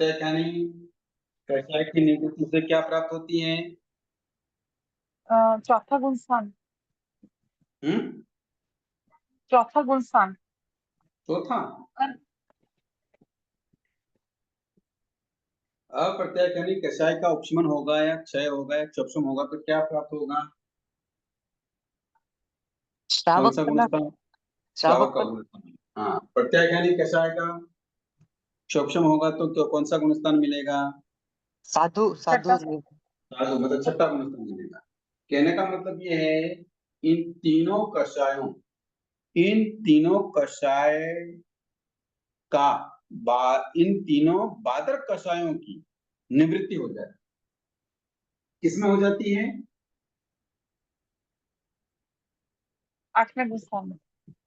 यानी कषाय की निवृत्ति से क्या प्राप्त होती है? चौथा गुण स्थान। हम्म, चौथा गुण स्थान। चौथा अप्रत्याख्यानी कषाय का उपशमन होगा या क्षय होगा या क्षोभम होगा तो क्या प्राप्त होगा? कौन सा गुण स्थान? श्रावक का गुण स्थान। हाँ, प्रत्याख्यानी कषाय का क्षोभम होगा तो कौन सा गुण स्थान मिलेगा? साधु साधु साधु, मतलब छठा गुण स्थान मिलेगा। कहने का मतलब ये है इन तीनों कषायों का इन तीनों बादर कषायों की निवृत्ति हो जाती है। किसमें हो जाती है? आठवें गुण स्थान में।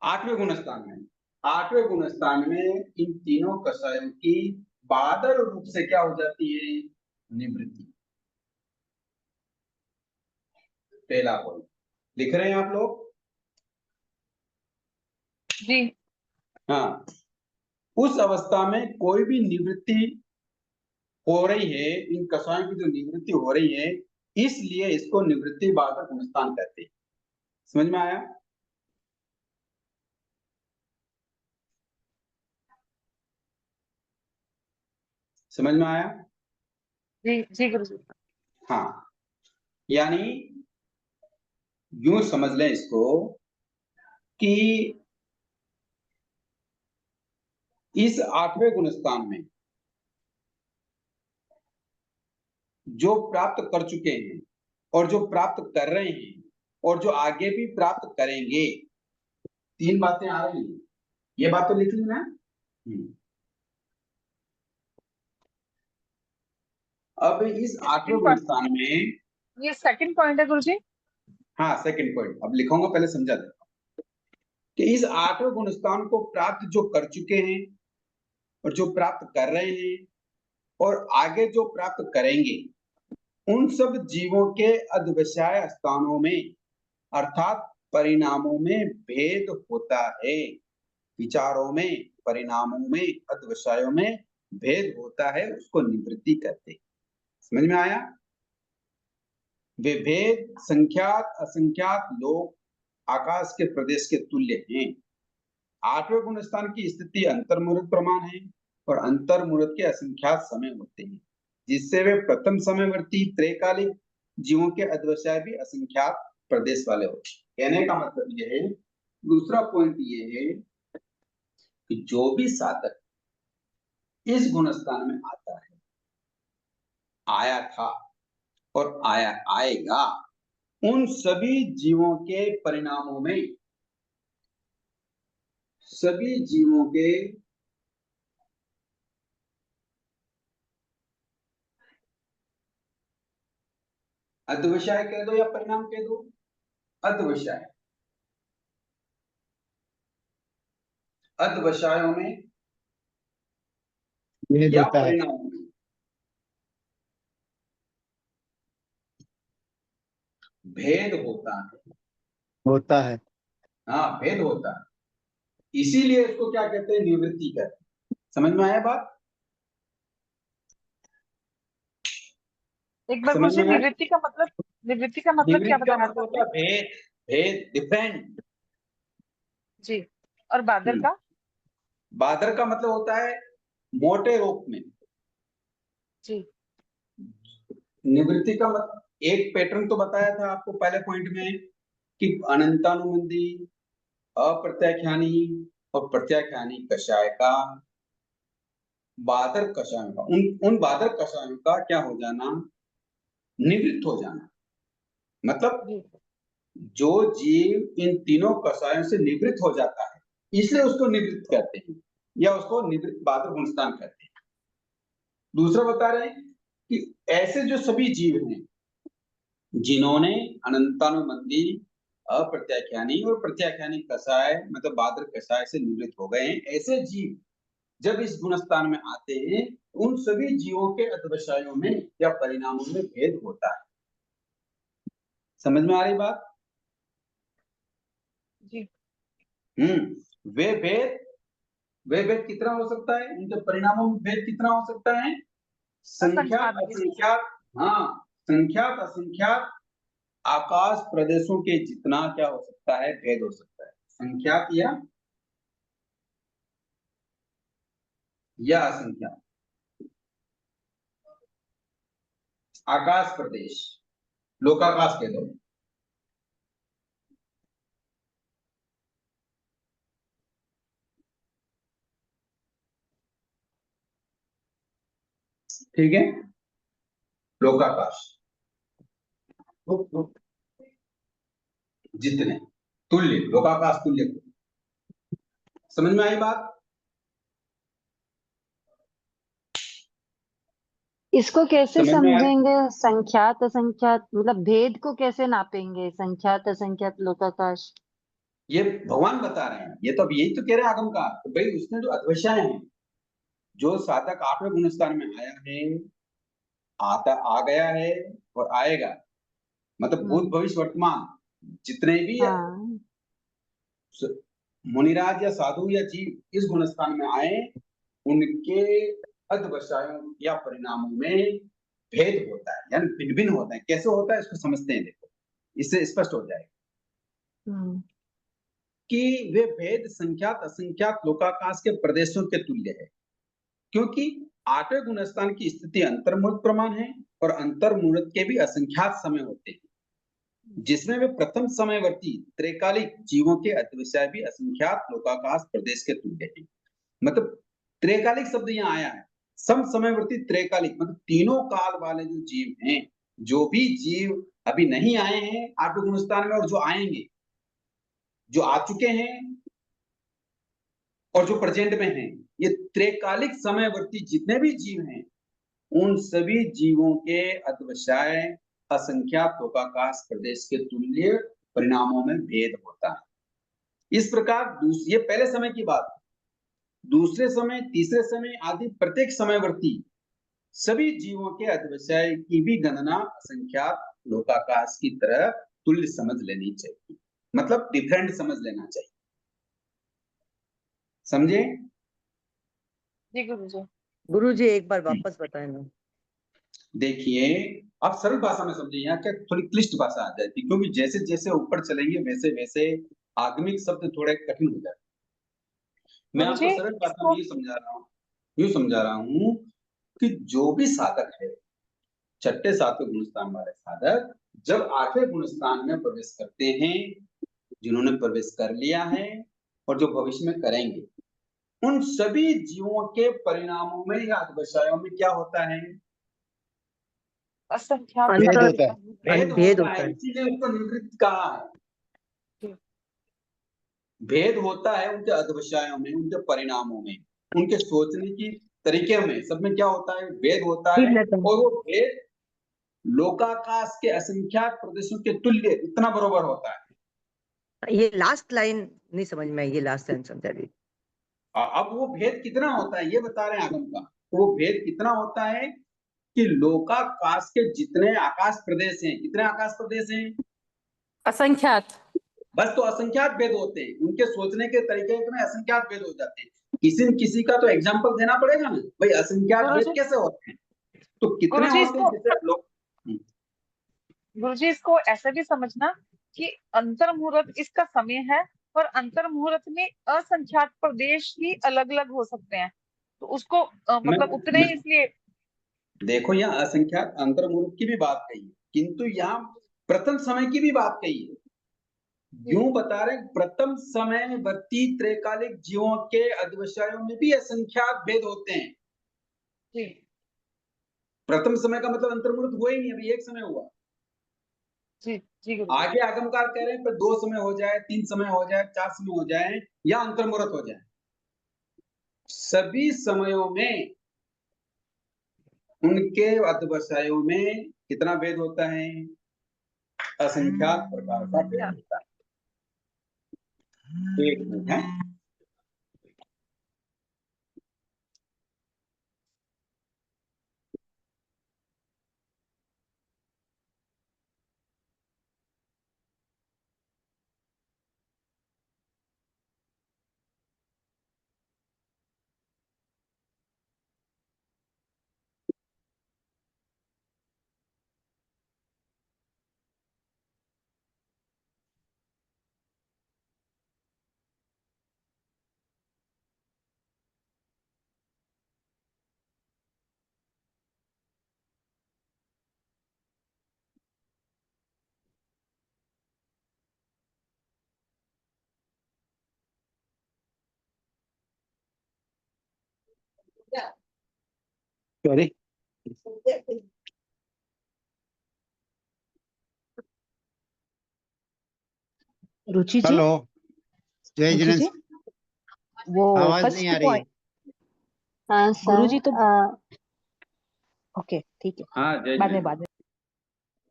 आठवें गुणस्थान में। आठवें गुणस्थान में इन तीनों कषायों की बादर रूप से क्या हो जाती है? निवृत्ति। पहला पॉइंट लिख रहे हैं आप लोग? जी। हाँ, उस अवस्था में कोई भी निवृत्ति हो रही है, इन कषायों की जो निवृत्ति हो रही है, इसलिए इसको निवृत्ति बादर गुणस्थान कहते हैं। समझ में आया? समझ में आया? जी जी गुरु जी। हाँ, यानी यूं समझ लें इसको कि इस आठवें गुणस्थान में जो प्राप्त कर चुके हैं और जो प्राप्त कर रहे हैं और जो आगे भी प्राप्त करेंगे, तीन बातें आ रही हैं। ये बात तो लिख ली ना? अब इस आठवें गुणस्थान में ये सेकंड पॉइंट है गुरु जी। हाँ, सेकंड पॉइंट अब लिखूंगा, पहले समझा देता हूं कि इस आठवें गुणस्थान को प्राप्त जो कर चुके हैं और जो प्राप्त कर रहे हैं और आगे जो प्राप्त करेंगे, उन सब जीवों के अध्यवसाय स्थानों में अर्थात परिणामों में भेद होता है। विचारों में, परिणामों में, अध्यवसायों में भेद होता है, उसको निवृत्ति कहते हैं। समझ में आया? वे भेद संख्यात असंख्यात लोग आकाश के प्रदेश के तुल्य हैं। आठवें गुण स्थान की स्थिति अंतर्मुहूर्त प्रमाण है और अंतर्मुहूर्त के असंख्यात समय होते हैं, जिससे वे प्रथम समयवर्ती त्रैकालिक जीवों के अध्यवसाय भी असंख्यात प्रदेश वाले होते हैं। कहने का मतलब यह है, दूसरा पॉइंट ये है कि जो भी साधक इस गुण स्थान में आता है, आया था और आएगा, उन सभी जीवों के परिणामों में, सभी जीवों के अध्यवसाय कह दो या परिणाम कह दो, अध्यवसाय, अध्यवसायों में या परिणामों में भेद होता है। हाँ, भेद होता है, इसीलिए इसको क्या कहते हैं? निवृत्ति कहते हैं। समझ में आया बात? एक बार समझ मुझे में आया? निवृत्ति का मतलब क्या निवृत्ति का बताया मतलब था होता है आपने? भेद, भेद डिफरेंट। जी। और बादल का? बादर का मतलब होता है मोटे रूप में। जी। निवृत्ति का मतलब एक पैटर्न तो बताया था आपको पहले पॉइंट में कि अनंतानुबंधी, अप्रत्याख्यानी और प्रत्याख्यानी कषाय का, बादर कषायों का, उन बादर कषायों का क्या हो जाना? निवृत्त हो जाना। मतलब जी। जो जीव इन तीनों कषायों से निवृत्त हो जाता है, इसलिए उसको निवृत्त कहते हैं या उसको निवृत्त बादर गुणस्थान कहते हैं। दूसरा बता रहे हैं कि ऐसे जो सभी जीव हैं जिन्होंने अनंतानुबंधी, अप्रत्याख्यानी और प्रत्याख्यानी कषाय मतलब बादर कषाय से निवृत्त हो गए हैं, ऐसे जीव जब इस गुणस्थान में आते हैं, उन सभी जीवों के अध्यवसायों में या परिणामों में भेद होता है। समझ में आ रही बात? जी। वे भेद वे भेद कितना हो सकता है, उनके परिणामों में भेद कितना हो सकता है? संख्यात असंख्यात भी। असंख्यात, हाँ, संख्यात असंख्यात आकाश प्रदेशों के जितना क्या हो सकता है, भेद हो सकता है, संख्यात या असंख्यात आकाश प्रदेश, लोकाकाश कह दो। ठीक है, लोकाकाश जितने, तुल्य, लोकाकाश तुल्य। समझ में आई बात? इसको कैसे समझ में आई? समझेंगे? संख्यात असंख्यात मतलब भेद को कैसे नापेंगे? संख्यात असंख्यात लोकाकाश। ये भगवान बता रहे हैं, ये तो अब यही तो कह रहे हैं आगम का, तो भाई उसने जो अध्वसाएं हैं, जो साधक 8वें गुणस्थान में आया है, आता आ गया है और आएगा, मतलब भूत भविष्य वर्तमान जितने भी हाँ। मुनिराज या साधु या जीव इस गुणस्थान में आए, उनके अध्यवसायों या परिणामों में भेद होता है, यानी भिन्न भिन्न होता है। कैसे होता है इसको समझते हैं, देखो इससे स्पष्ट हो जाएगा कि वे भेद संख्यात असंख्यात लोकाकाश के प्रदेशों के तुल्य है, क्योंकि 8वें गुणस्थान की स्थिति अंतर्मुहूर्त प्रमाण है और अंतर्मुहूर्त के भी असंख्यात समय होते हैं, जिसमें वे प्रथम समयवर्ती त्रैकालिक जीवों के अतिविषय भी असंख्यात लोकाकाश प्रदेश के तुल्य है। मतलब त्रैकालिक शब्द यहाँ आया है, सम समयवर्ती त्रैकालिक, मतलब तीनों काल वाले जो जीव हैं, जो भी जीव अभी नहीं आए हैं 8वें गुणस्थान में और जो आएंगे, जो आ चुके हैं और जो प्रेजेंट में हैं, ये त्रैकालिक समयवर्ती जितने भी जीव हैं, उन सभी जीवों के अध्यवसाय असंख्यात लोकाकाश प्रदेश के तुल्य परिणामों में भेद होता है। इस प्रकार ये पहले समय की बात, दूसरे समय, तीसरे समय आदि प्रत्येक समयवर्ती सभी जीवों के अध्यवसाय की भी गणना असंख्यात लोकाकाश की तरह तुल्य समझ लेनी चाहिए, मतलब डिफरेंट समझ लेना चाहिए। समझे? जी गुरु जी। गुरु जी एक बार वापस बताएं ना। देखिए, आप सरल भाषा में समझिए, यहाँ क्या थोड़ी क्लिष्ट भाषा आ जाती है, क्योंकि जैसे जैसे ऊपर चलेंगे वैसे वैसे आगमिक शब्द थोड़े कठिन हो जाते हैं। मैं गुरु आपको जी सरल भाषा इसको। में यूं समझा रहा हूं कि जो भी साधक है, छठे सातवें गुणस्थान वाले साधक जब 8वें गुणस्थान में प्रवेश करते हैं, जिन्होंने प्रवेश कर लिया है और जो भविष्य में करेंगे, उन सभी जीवों के परिणामों में या अध्यवसायों में क्या होता है? असंख्यात भेद अंतर। होता है, भेद भेद होता होता है, है। इसीलिए उसको निवृत्त कहा है। जी। भेद होता है उनके अध्यवसायों में, उनके परिणामों में, उनके सोचने की तरीके में, सब में क्या होता है? भेद होता है। और वो भेद लोकाकाश के असंख्यात प्रदेशों के तुल्य इतना बराबर होता है। ये लास्ट लाइन नहीं समझ में आई, ये लास्ट लाइन समझा दी। अब वो भेद कितना होता है ये बता रहे हैं आगम का। वो भेद कितना होता है कि लोकाकाश के जितने आकाश प्रदेश हैं, कितने आकाश प्रदेश हैं? असंख्यात। बस, तो असंख्यात भेद होते हैं, उनके सोचने के तरीके में असंख्यात भेद हो जाते हैं। किसी न किसी का तो एग्जाम्पल देना पड़ेगा ना, भाई असंख्यात गुरु भेद जी, कैसे होते हैं, तो गुरु कितने जी होते हैं इसको, जैसे लोग। गुरु जी इसको ऐसे भी समझना कि अंतर मुहूर्त इसका समय है और अंतर मुहूर्त में असंख्यात प्रदेश ही अलग अलग हो सकते हैं, तो उसको मैं, मतलब उतने मैं ही इसलिए। देखो, यहाँ असंख्यात अंतर्मुख की भी बात कही है, किंतु यहाँ प्रथम समय की भी बात कही है। यूं बता रहे, प्रथम समय वर्ती त्रैकालिक जीवों के अध्यवसायों में भी असंख्यात भेद होते हैं। जी प्रथम समय का मतलब अंतर्मुहूर्त हुआ ही नहीं, अभी एक समय हुआ। जी जी गुरु जी। आगे आगमकार कह रहे हैं पर 2 समय हो जाए, 3 समय हो जाए, 4 समय हो जाए या अंतर्मुहूर्त हो जाए, सभी समयों में उनके अध्यवसायों में कितना भेद होता है? असंख्यात प्रकार का भेद क्या? होता है। एक मिनट है। सॉरी। रुचि जी, हेलो, जय रुचि जिनेन्द्र। जी, वो आवाज नहीं फर्स्ट आ रही है। पॉइंट। हाँ सर, गुरुजी तो ओके ठीक है, हाँ जय बाद में जिनेन्द्र। बाद में।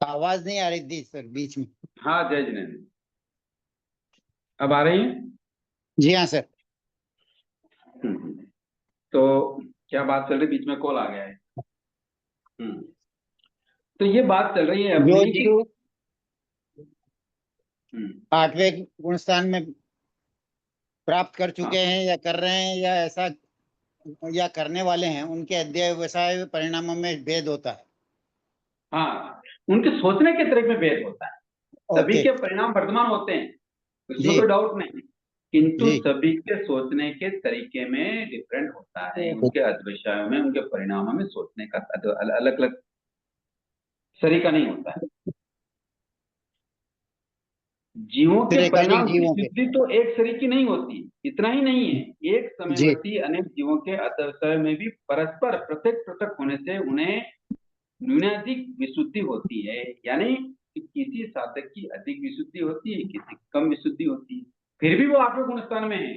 आवाज नहीं आ रही थी सर बीच में। हाँ जय जिनेन्द्र, अब आ रही है? जी हाँ सर। तो क्या बात चल रही, बीच में कॉल आ गया है। तो ये बात चल रही है जो अपनी कि जीव 8वें गुणस्थान में प्राप्त कर चुके हैं या कर रहे हैं या ऐसा या करने वाले हैं, उनके अध्यय व्यवसाय परिणामों में भेद होता है। हाँ, उनके सोचने के तरीके में भेद होता है। सभी ओके के परिणाम वर्तमान होते हैं, उसमें जी कोई डाउट नहीं, किंतु जी सभी के सोचने के तरीके में डिफरेंट होता है। उनके अध्यवसायों में, उनके परिणामों में सोचने का अलग अलग तरीका नहीं होता है। जीवों के फिर एकाधिक परिणाम जीवों के। विशुद्धि तो एक शरीर की नहीं होती, इतना ही नहीं है, एक जी समयवर्ती अनेक जीवों के अध्यवसाय में भी परस्पर पृथक पृथक होने से उन्हें न्यूनाधिक विशुद्धि होती है। यानी कि किसी साधक की अधिक विशुद्धि होती है, किसी की कम विशुद्धि होती है, फिर भी वो 8वें गुणस्थान में है।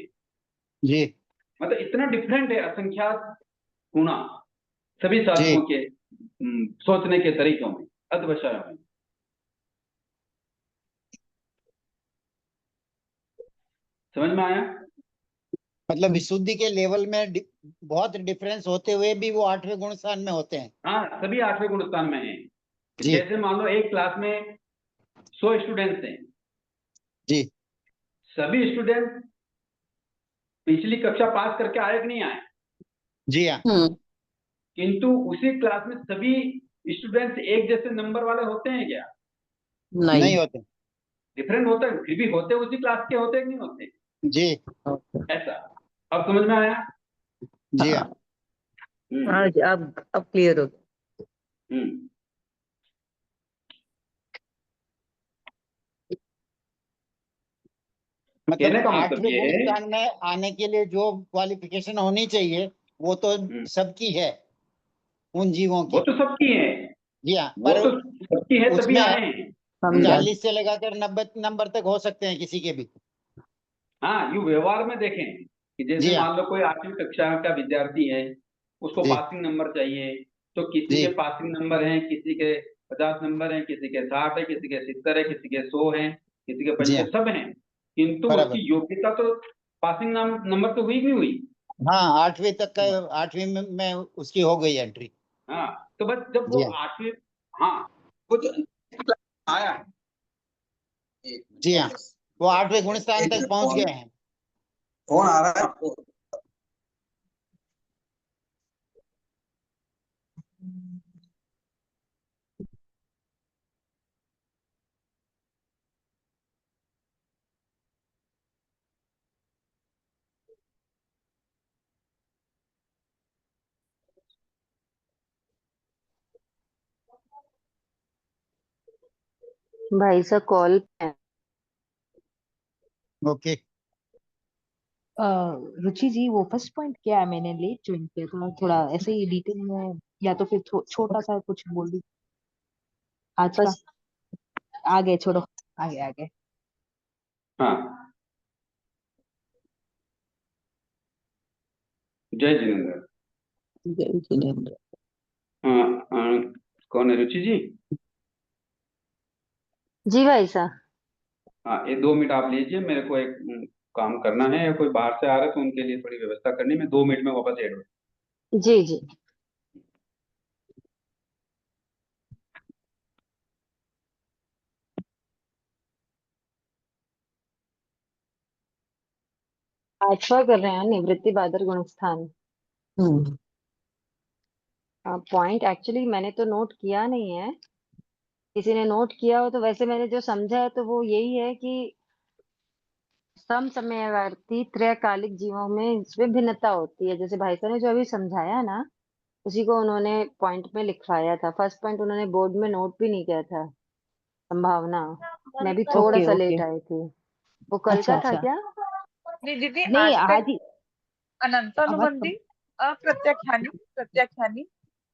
जी मतलब इतना डिफरेंट है असंख्यात गुना सभी जी साधकों के सोचने के तरीकों में, अध्यवसायों में। समझ में आया? मतलब विशुद्धि के लेवल में बहुत डिफरेंस होते हुए भी वो 8वें गुणस्थान में होते हैं। हाँ, सभी 8वें गुणस्थान में है। जी जैसे मान लो एक क्लास में 100 स्टूडेंट्स हैं, जी सभी स्टूडेंट पिछली कक्षा पास करके आए कि नहीं आए, जी हाँ। किंतु उसी क्लास में सभी स्टूडेंट्स एक जैसे नंबर वाले होते हैं क्या? नहीं होते। डिफरेंट होता है, फिर भी होते उसी क्लास के होते कि नहीं होते? जी ऐसा अब समझ में आया? जी हाँ। हाँ जी, अब क्लियर हो गया। हम्म मतलब कहने का मतलब 8वें ये है। गुणस्थान में आने के लिए जो क्वालिफिकेशन होनी चाहिए वो तो सबकी है, उन जीवों वो की। तो सबकी है, जी हाँ, वो पर तो सबकी है तभी उसमें आए हैं। 40 से लगाकर 90 नंबर तक हो सकते हैं किसी के भी। हाँ, यू व्यवहार में देखें कि जैसे जी हाँ मान लो कोई 8वीं कक्षा का विद्यार्थी है, उसको जी पासिंग नंबर चाहिए, तो किसी जी के पासिंग नंबर हैं, किसी के 50 नंबर हैं, किसी के 60 है, किसी के 70 है, किसी के 100 है, किसी के जी हाँ 75 सब हैं, किंतु बराबर। उसकी योग्यता तो पासिंग नंबर तो हुई नहीं हुई। हाँ 8वीं तक का, 8वीं में उसकी हो गई एंट्री। हाँ, तो बस जब वो जी हाँ 8वीं, हाँ, वो जो आया है, एक जी हाँ, मिनट, वो 8वें गुणस्थान एक तक मिनट, पहुंच फोन गए हैं। फोन आ रहा है आपको? भाई साहब कॉल पे हैं। ओके रुचि जी वो फर्स्ट पॉइंट क्या है, मैंने लेट ज्वाइन किया था, थोड़ा ऐसे ही डिटेल में या तो फिर छोटा सा कुछ बोल दी आज का। आगे छोड़ो, आगे आगे। हाँ, जय जिनेन्द्र। हाँ, कौन है, रुचि जी? जी भाई साहब। हाँ, ये 2 मिनट आप लीजिए, मेरे को एक काम करना है, या कोई बाहर से आ रहा है तो उनके लिए थोड़ी व्यवस्था करनी है। मैं 2 मिनट में वापस ऐड हो। जी जी। आठवां कर रहे हैं निवृत्ति बादर गुणस्थान। पॉइंट एक्चुअली मैंने तो नोट किया नहीं है, किसी ने नोट किया हो तो। वैसे मैंने जो समझा है तो वो यही है कि समसमयवर्ती त्रैकालिक जीवों में इसमें भिन्नता होती है। जैसे भाई साहब ने जो अभी समझाया ना, उसी को उन्होंने पॉइंट में लिखवाया था। फर्स्ट पॉइंट उन्होंने बोर्ड में नोट भी नहीं किया था, संभावना। मैं भी थोड़ा ओके सा ओके, लेट आई थी। वो कल अच्छा का था अच्छा। क्या? नहीं दीदी, नहीं आज का आज ही आवाज अनंतानुबंधी, अप्रत्याख्यानी, प्रत्याख्यानी,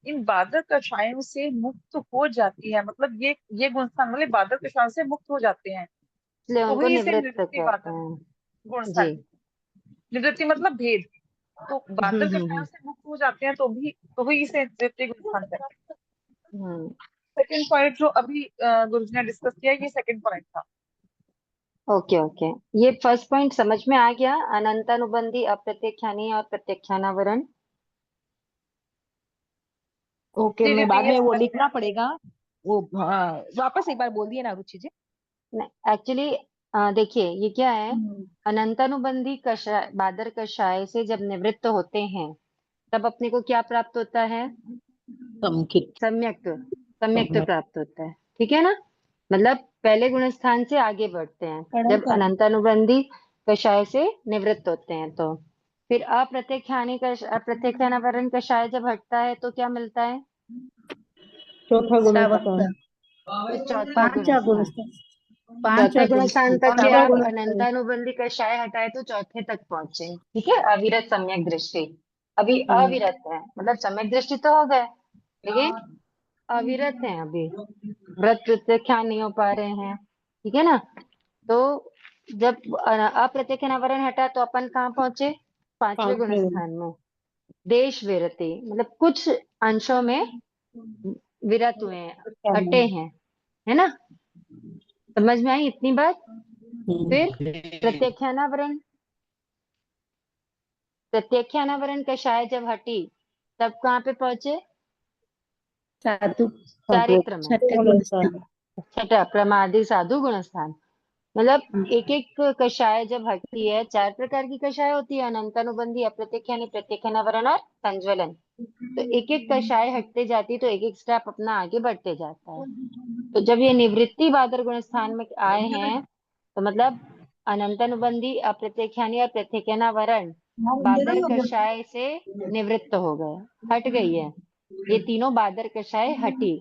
इन बाधक कषायों से मुक्त हो जाती है, मतलब ये गुणस्थान वाले बाधक कषायों से मुक्त हो जाते हैं, इसलिए तो उनको ही इसे निवृत्त निवृत्ति कहते बाधक हैं। गुणस्थान, जी। निवृत्ति मतलब भेद, तो बाधक कषायों हम्म। से मुक्त हो जाते हैं तो ही इसे निवृत्ति गुणस्थान कहते हैं। हम्म। सेकंड पॉइंट जो अभी गुरुजी ने डिस्कस किया, ये सेकंड पॉइंट था। ओके ओके, ये फर्स्ट पॉइंट समझ में आ गया। अनंतानुबंधी, अप्रत्यक्षानी और प्रत्यक्षानावरण। ओके, जी मैं दीदी बाद ये में वो समझ में लिखना आ पड़ेगा। वो वापस एक बार बोल दिए ना रुचि जी। एक्चुअली देखिए ये क्या है, अनंतानुबंधी कषाय, बादर कषाय से जब निवृत्त होते हैं तब अपने को क्या प्राप्त होता है? समखित। सम्यक्त, सम्यक्त प्राप्त होता है। ठीक है ना, मतलब पहले गुणस्थान से आगे बढ़ते हैं जब अनंतानुबंधी कषाय से निवृत्त होते हैं। तो फिर अप्रत्यक्षानी अप्रत्यक्षानावरण कषाय जब हटता है तो क्या मिलता है? चौथा गुणस्थान। चौथा गुणस्थान। पांचवा चौथे गुणस्थान तक और के अभी आप अनंतानुबंधी कषाय हटाए तो चौथे तक पहुंचे। ठीक है, अविरत सम्यक दृष्टि। अभी अविरत है, मतलब सम्यक दृष्टि तो हो गए लेकिन अविरत है अभी, व्रत प्रत्याख्यान नहीं हो पा रहे हैं। ठीक है ना, तो जब अप्रत्यक्षानावरण हटा तो अपन कहाँ पहुंचे? पांचवे गुणस्थान में। देश विरति, मतलब कुछ अंशों में विरत हुए हैं, हटे हैं, है ना। समझ में आई इतनी बात? फिर प्रत्यक्षानावरण, प्रत्यक्षानावरण कषाय जब हटी तब कहाँ पे पहुंचे? चारित्र में। छठा प्रमादी साधु गुणस्थान। मतलब एक एक कषाय जब हटती है, 4 प्रकार की कषाय होती है, अनंतानुबंधी, अप्रत्यक्षानी, प्रत्यक्षानावरण और संज्वलन। तो एक एक कषाय हटते जाती है तो एक एक स्टेप अपना आगे बढ़ते जाता है। तो जब ये निवृत्ति बादर गुणस्थान में आए हैं तो मतलब अनंतानुबंधी, अप्रत्यक्षानी और प्रत्यक्षानावरण बादर कषाय से निवृत्त हो गए, हट गई है। ये तीनों बादर कषाय हटी।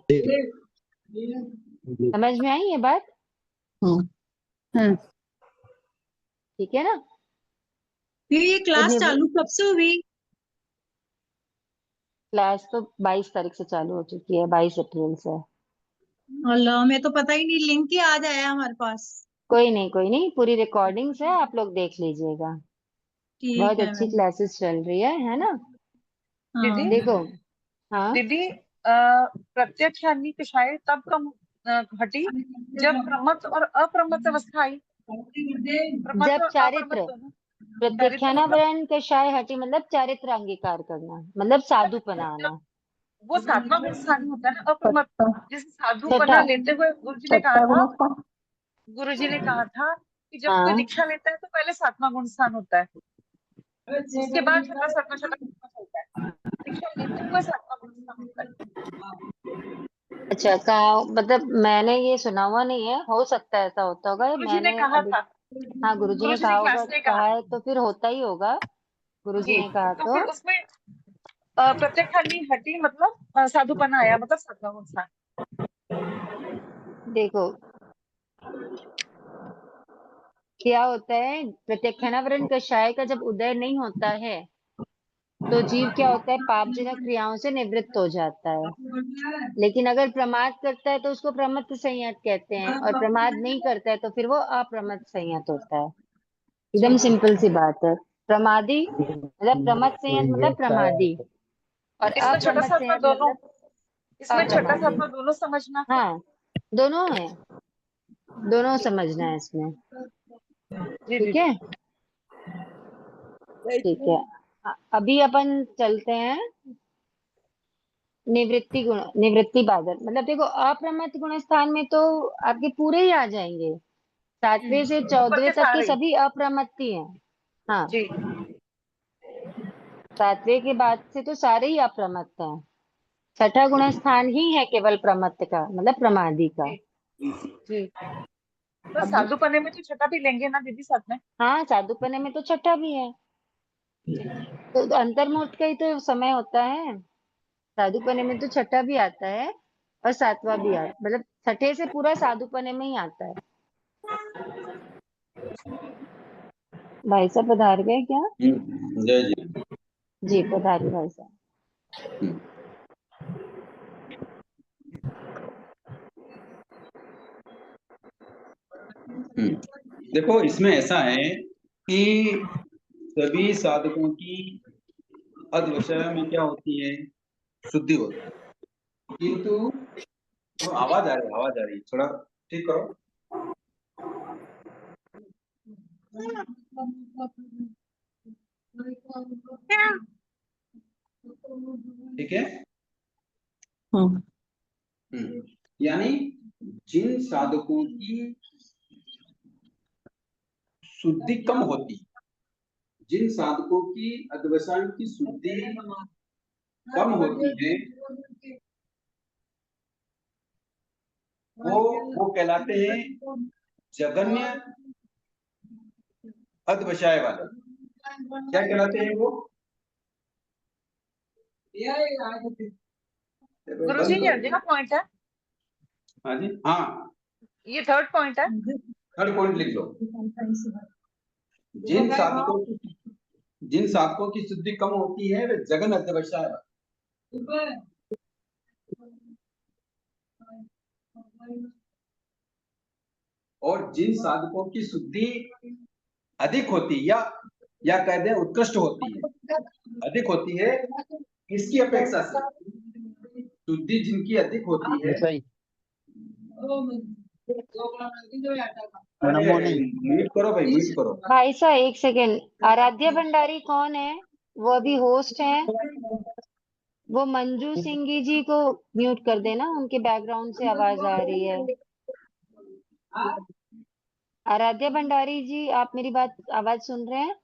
समझ में आई ये बात? ठीक है ना। ये तो क्लास चालू कब से हुई? क्लास तो 22 तारीख से चालू हो चुकी है, 22 अप्रैल से। अल्लाह, हमें तो पता ही नहीं, लिंक ही आज आया हमारे पास। कोई नहीं कोई नहीं, पूरी रिकॉर्डिंग्स है, आप लोग देख लीजिएगा। ठीक बहुत है अच्छी मैम। क्लासेस चल रही है ना। दीदी हाँ। देखो, हाँ दीदी प्रत्यक्षानी कषाय तब कम हटी जब प्रमत्त और अप्रमत्त अवस्था आई। प्रमत्त जब और चारित्र, अप्रमत्त दोनों, चारित्र मतलब प्रत्यक्षानावरण कषाय हटी मतलब चारित्र अंगीकार करना, मतलब साधुपना जब आना। वो सातवां गुण स्थान होता है ना अप्रमत्त, जिसे साधुपना छठा, लेते हुए गुरुजी ने कहा था कि जब कोई हाँ दीक्षा लेता है तो पहले सातवां गुण स्थान होता है, उसके बाद छठा सातवां छठा होता है, दीक्षा लेते हुए सातवां गुण स्थान होता है। अच्छा, कहा मतलब मैंने ये सुना हुआ नहीं है, हो सकता है ऐसा होता होगा, गुरुजी ने मैंने कहा अभी, था, हाँ गुरुजी ने गुरुजी कहा ने होगा, क्लास में कहा कहा था। है तो फिर होता ही होगा, गुरुजी जी, ने कहा तो तो। फिर उसमें प्रत्यक्षानी हटी मतलब साधुपना आया, मतलब सातवां गुण स्थान। देखो क्या होता है, प्रत्यक्षानावरण कषाय का जब उदय नहीं होता है तो जीव क्या होता है, पापजनक क्रियाओं से निवृत्त हो जाता है। लेकिन अगर प्रमाद करता है तो उसको प्रमत्त संयत कहते हैं, और प्रमाद नहीं करता है तो फिर वो अप्रमत्त संयत होता है। जी, एकदम सिंपल सी बात है। प्रमादी मतलब प्रमत्त संयत मतलब प्रमादी, और इसमें छठा अप्रमत्त सातवां संयत दोनों, मतलब इसमें छठा अप्रमादी। सातवां दोनों समझना। हाँ, दोनों है, दोनों समझना है इसमें। जी ठीक है, दीदी। ठीक है। अभी अपन चलते हैं निवृत्ति गुण, निवृत्ति बादल। मतलब देखो अप्रमत्त गुण स्थान में तो आपके पूरे ही आ जाएंगे, 7वें से ऊपर 14वें के तक के सारे, सभी अप्रमत्ती हैं। हाँ, जी 7वें के बाद से तो सारे ही अप्रमत्त हैं। छठा गुण स्थान ही है केवल प्रमत्त का, मतलब प्रमादी का। जी जी। तो अब साधुपने में तो छठा भी लेंगे ना दीदी साथ में? हाँ, साधुपने में तो छठा भी है, जी तो अंतर्मुहूर्त का ही तो समय होता है। साधुपने में तो छठा भी आता है और 7वां भी आता, मतलब छठे से पूरा साधुपने में ही आता है। भाई साहब पधार गए क्या? जय जी। जी पधारिए भाई साहब। देखो इसमें ऐसा है कि सभी साधकों की अधवशय में क्या होती है, शुद्धि होती है, किंतु तो आवाज आ रही है, थोड़ा ठीक करो। ठीक है। यानी जिन साधकों की शुद्धि कम होती है, जिन साधकों की अधवसायों की शुद्धि कम होती है, वो कहलाते हैं जगन्य अधवसाय वाले। क्या कहलाते हैं वो? गुरुजी ये अगला पॉइंट है। हाँ जी, हाँ ये थर्ड पॉइंट है। थर्ड पॉइंट लिख लो। जिन साधकों की शुद्धि कम होती है वे जगन अध्यवसाय वाले। और जिन साधकों की शुद्धि अधिक होती है या कह दें उत्कृष्ट होती है, अधिक होती है, इसकी अपेक्षा से शुद्धि जिनकी अधिक होती है, सही म्यूट करो भाई, म्यूट करो। भाई साहब एक सेकेंड, आराध्या भंडारी कौन है? वो अभी होस्ट हैं, वो मंजू सिंह जी को म्यूट कर देना, उनके बैकग्राउंड से आवाज आ रही है। आराध्या भंडारी जी, आप मेरी बात आवाज सुन रहे हैं?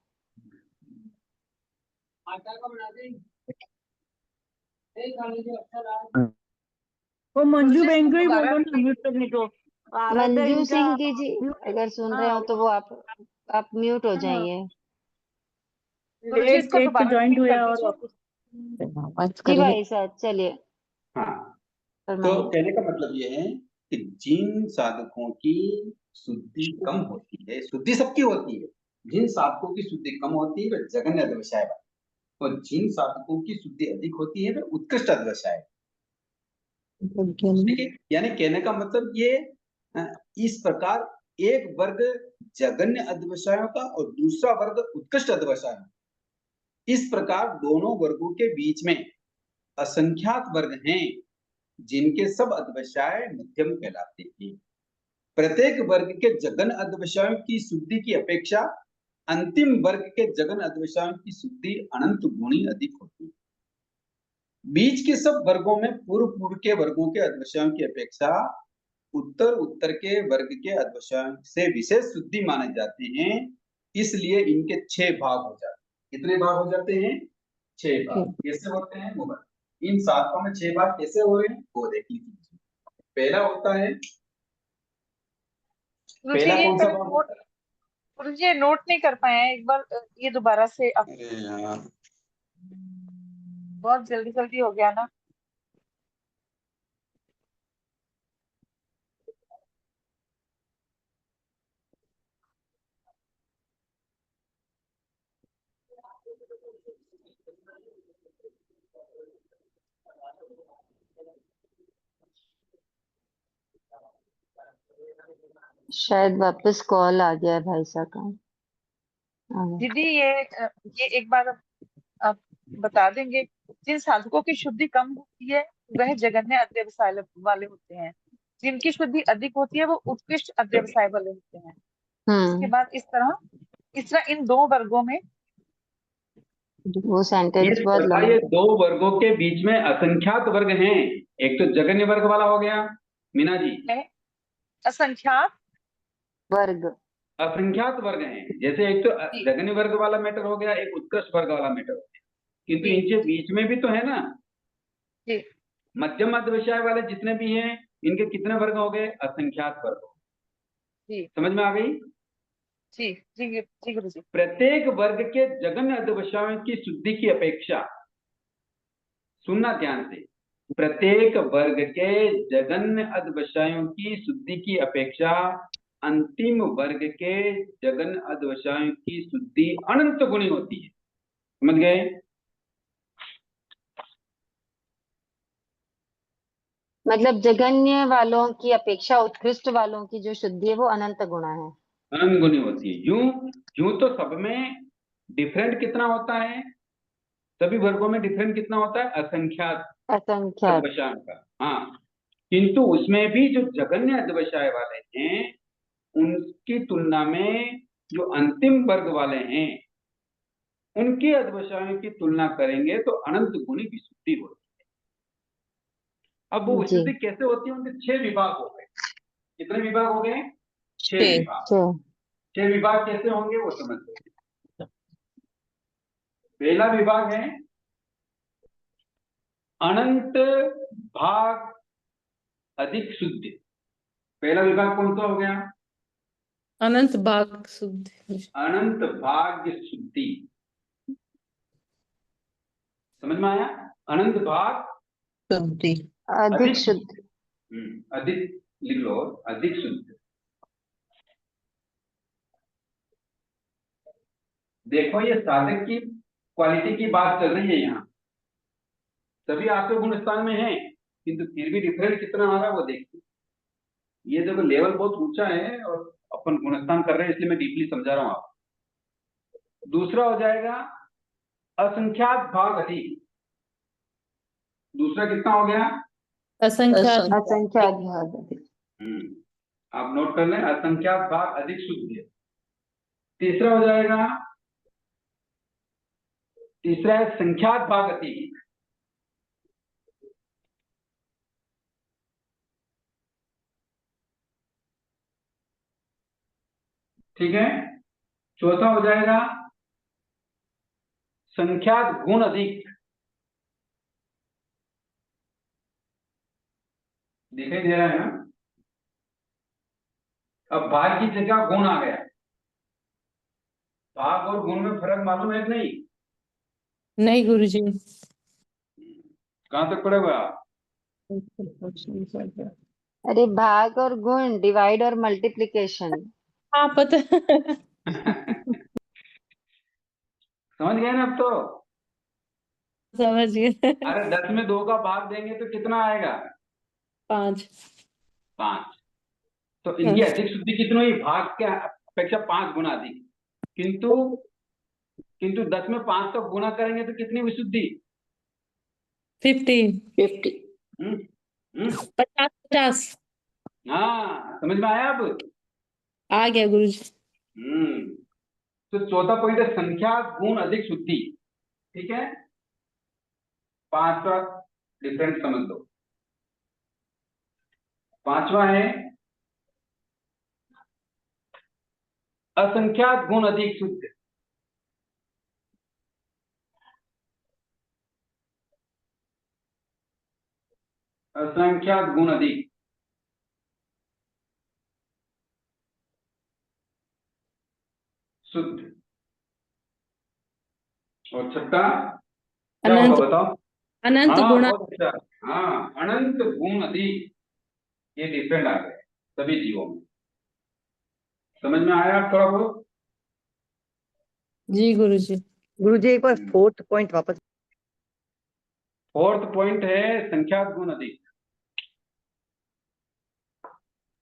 वो मंजू बहन को ही बोलो ना म्यूट करने को। मंजू सिंह जी अगर सुन रहे हो तो वो आप म्यूट हो जाइए। गुरुजी इसको एक दोबारा ज्वाइंट repeat कर हुआ और दीजिए। वापस जी भाई साहब चलिए हाँ, तो फरमाइए। कहने का मतलब ये है कि जिन साधकों की शुद्धि कम होती है, शुद्धि सबकी होती है, जिन साधकों की शुद्धि कम होती है वे जगन्य अध्यवसाय वाले, और जिन साधकों की शुद्धि अधिक होती है वे उत्कृष्ट अध्यवसाय। ठीक है, यानी कहने का मतलब ये इस प्रकार एक वर्ग जगन्य अध्यवसायों का और दूसरा वर्ग उत्कृष्ट अध्यवसायों का, इस प्रकार दोनों वर्गों के बीच में असंख्यात वर्ग हैं जिनके सब अध्यवसाय मध्यम कहलाते हैं। प्रत्येक वर्ग के जगन अध्यवसायों की शुद्धि की अपेक्षा अंतिम वर्ग के जगन अध्यवसायों की शुद्धि अनंत गुणी अधिक होती है। बीच के सब वर्गों में पूर्व के वर्गों के अध्यवसायों की अपेक्षा उत्तर के वर्ग के अध्यवसायों से विशेष शुद्धि माने जाते हैं, इसलिए इनके 6 भाग हो जाते हैं। कितने भाग हो जाते हैं? 6 भाग। कैसे होते हैं वो बताओ। इन सातों में 6 भाग कैसे हो रहे हैं वो देख लीजिए। पहला होता है, गुरुजी पहला ये कौन सा करें भाग नोट, होता है? गुरुजी ये नोट नहीं कर पाए हैं, एक बार ये दोबारा से अरे यार, बहुत जल्दी जल्दी हो गया ना। शायद वापस कॉल आ गया है भाई साहब का। दीदी ये एक बार आप बता देंगे, जिन साधकों की शुद्धि कम होती है वह जगन्य अध्यवसाय वाले होते हैं, जिनकी शुद्धि अधिक होती है वो उत्कृष्ट अध्यवसाय वाले होते हैं। इसके बाद इस तरह इन दो वर्गों में वो सेंटेंस बहुत ये लंबा। दो वर्गों के बीच में असंख्यात वर्ग हैं। एक तो जगन्य वर्ग वाला हो गया मीना जी, असंख्यात वर्ग असंख्यात वर्ग हैं। जैसे एक तो जगन्य वर्ग वाला मैटर हो गया, एक उत्कृष्ट वर्ग वाला मैटर हो गया, किंतु इनके बीच में भी तो है ना जी मध्यम अध्यवसाय वाले जितने भी हैं, इनके कितने वर्ग हो गए? असंख्यात वर्ग हो गए। जी समझ में आ गई? जी जी जी गुरु जी। प्रत्येक वर्ग के जगन्य अध्यवसायों की शुद्धि की अपेक्षा, सुनना ध्यान से, प्रत्येक वर्ग के जगन्य अध्यवसायों की शुद्धि की अपेक्षा अंतिम वर्ग के जगन्य अध्यवसायों की शुद्धि अनंत गुणी होती है। समझ गए? मतलब जगन्य वालों की अपेक्षा उत्कृष्ट वालों की जो शुद्धि है वो अनंत गुणा है। अनंत गुनी होती है। यूं तो सब में डिफरेंट कितना होता है, सभी वर्गों में डिफरेंट कितना होता है, असंख्यात असंख्यात। अध्यवसायों का। हाँ, किंतु उसमें भी जो जघन्य अध्यवसाय वाले हैं उनकी तुलना में जो अंतिम वर्ग वाले हैं उनके अध्यवसायों की तुलना करेंगे तो अनंत गुनी विशुद्धि होती है। अब वो जी। विशुद्धि कैसे होती है, उनके 6 विभाग हो गए। कितने विभाग हो गए? 6 छह। विभाग। तो 6 विभाग कैसे होंगे वो समझ लो। पहला विभाग है अनंत भाग अधिक शुद्ध। पहला विभाग कौन सा हो गया? अनंत भाग शुद्ध। अनंत भाग्य शुद्धि। समझ में आया? अनंत भाग शुद्धि। अधिक शुद्ध। अधिक लिख लो, अधिक शुद्ध। देखो ये साधक की क्वालिटी की बात चल रही है यहाँ। सभी आपके गुण स्थान में है किंतु फिर भी डिफरेंस कितना आ रहा है वो देखिए। ये देखो लेवल बहुत ऊंचा है और अपन गुणस्थान कर रहे हैं इसलिए मैं डीपली समझा रहा हूँ आपको। दूसरा हो जाएगा असंख्यात भाग अधिक। दूसरा कितना हो गया? असंख्यात। असंख्यात भाग अधिक। आप नोट कर लें, असंख्यात भाग अधिक शुद्ध है। तीसरा हो जाएगा, तीसरा है संख्यात भाग अधिक। ठीक है। चौथा हो जाएगा संख्यात गुण अधिक। दिखाई दे रहा है ना? अब भाग की जगह गुण आ गया। भाग और गुण में फर्क मालूम है कि नहीं? नहीं गुरुजी। कहां तक पढ़े हुए आप? अरे भाग और गुण, डिवाइड और मल्टीप्लिकेशन। हाँ पता है। समझ गए ना अब तो? समझ गए। अरे 10 में 2 का भाग देंगे तो कितना आएगा? 5। 5। तो इनकी अधिक शुद्धि कितनी हुई? भाग के अपेक्षा 5 गुना अधिक। किंतु 10 में 5 का गुना करेंगे तो कितनी विशुद्धि? 50। 50। हाँ, समझ में आया अब? आ गया गुरुजी। तो चौथा पॉइंट है संख्या गुण अधिक शुद्धि। ठीक है, 5 का डिफरेंट समझ लो। 5वां है असंख्यात गुण अधिक शुद्ध। असंख्यात गुण अधिक शुद्ध। और छठा क्या अनंत। होगा बताओ? अनंत हाँ, गुणा। बहुत अच्छा। हाँ, अनंत गुण अधिक। ये डिफरेंट आ गए सभी जीवों में। समझ में आया आप थोड़ा बहुत? जी गुरुजी। गुरुजी एक बार 4th पॉइंट वापस। 4th पॉइंट है संख्यात गुण अधिक।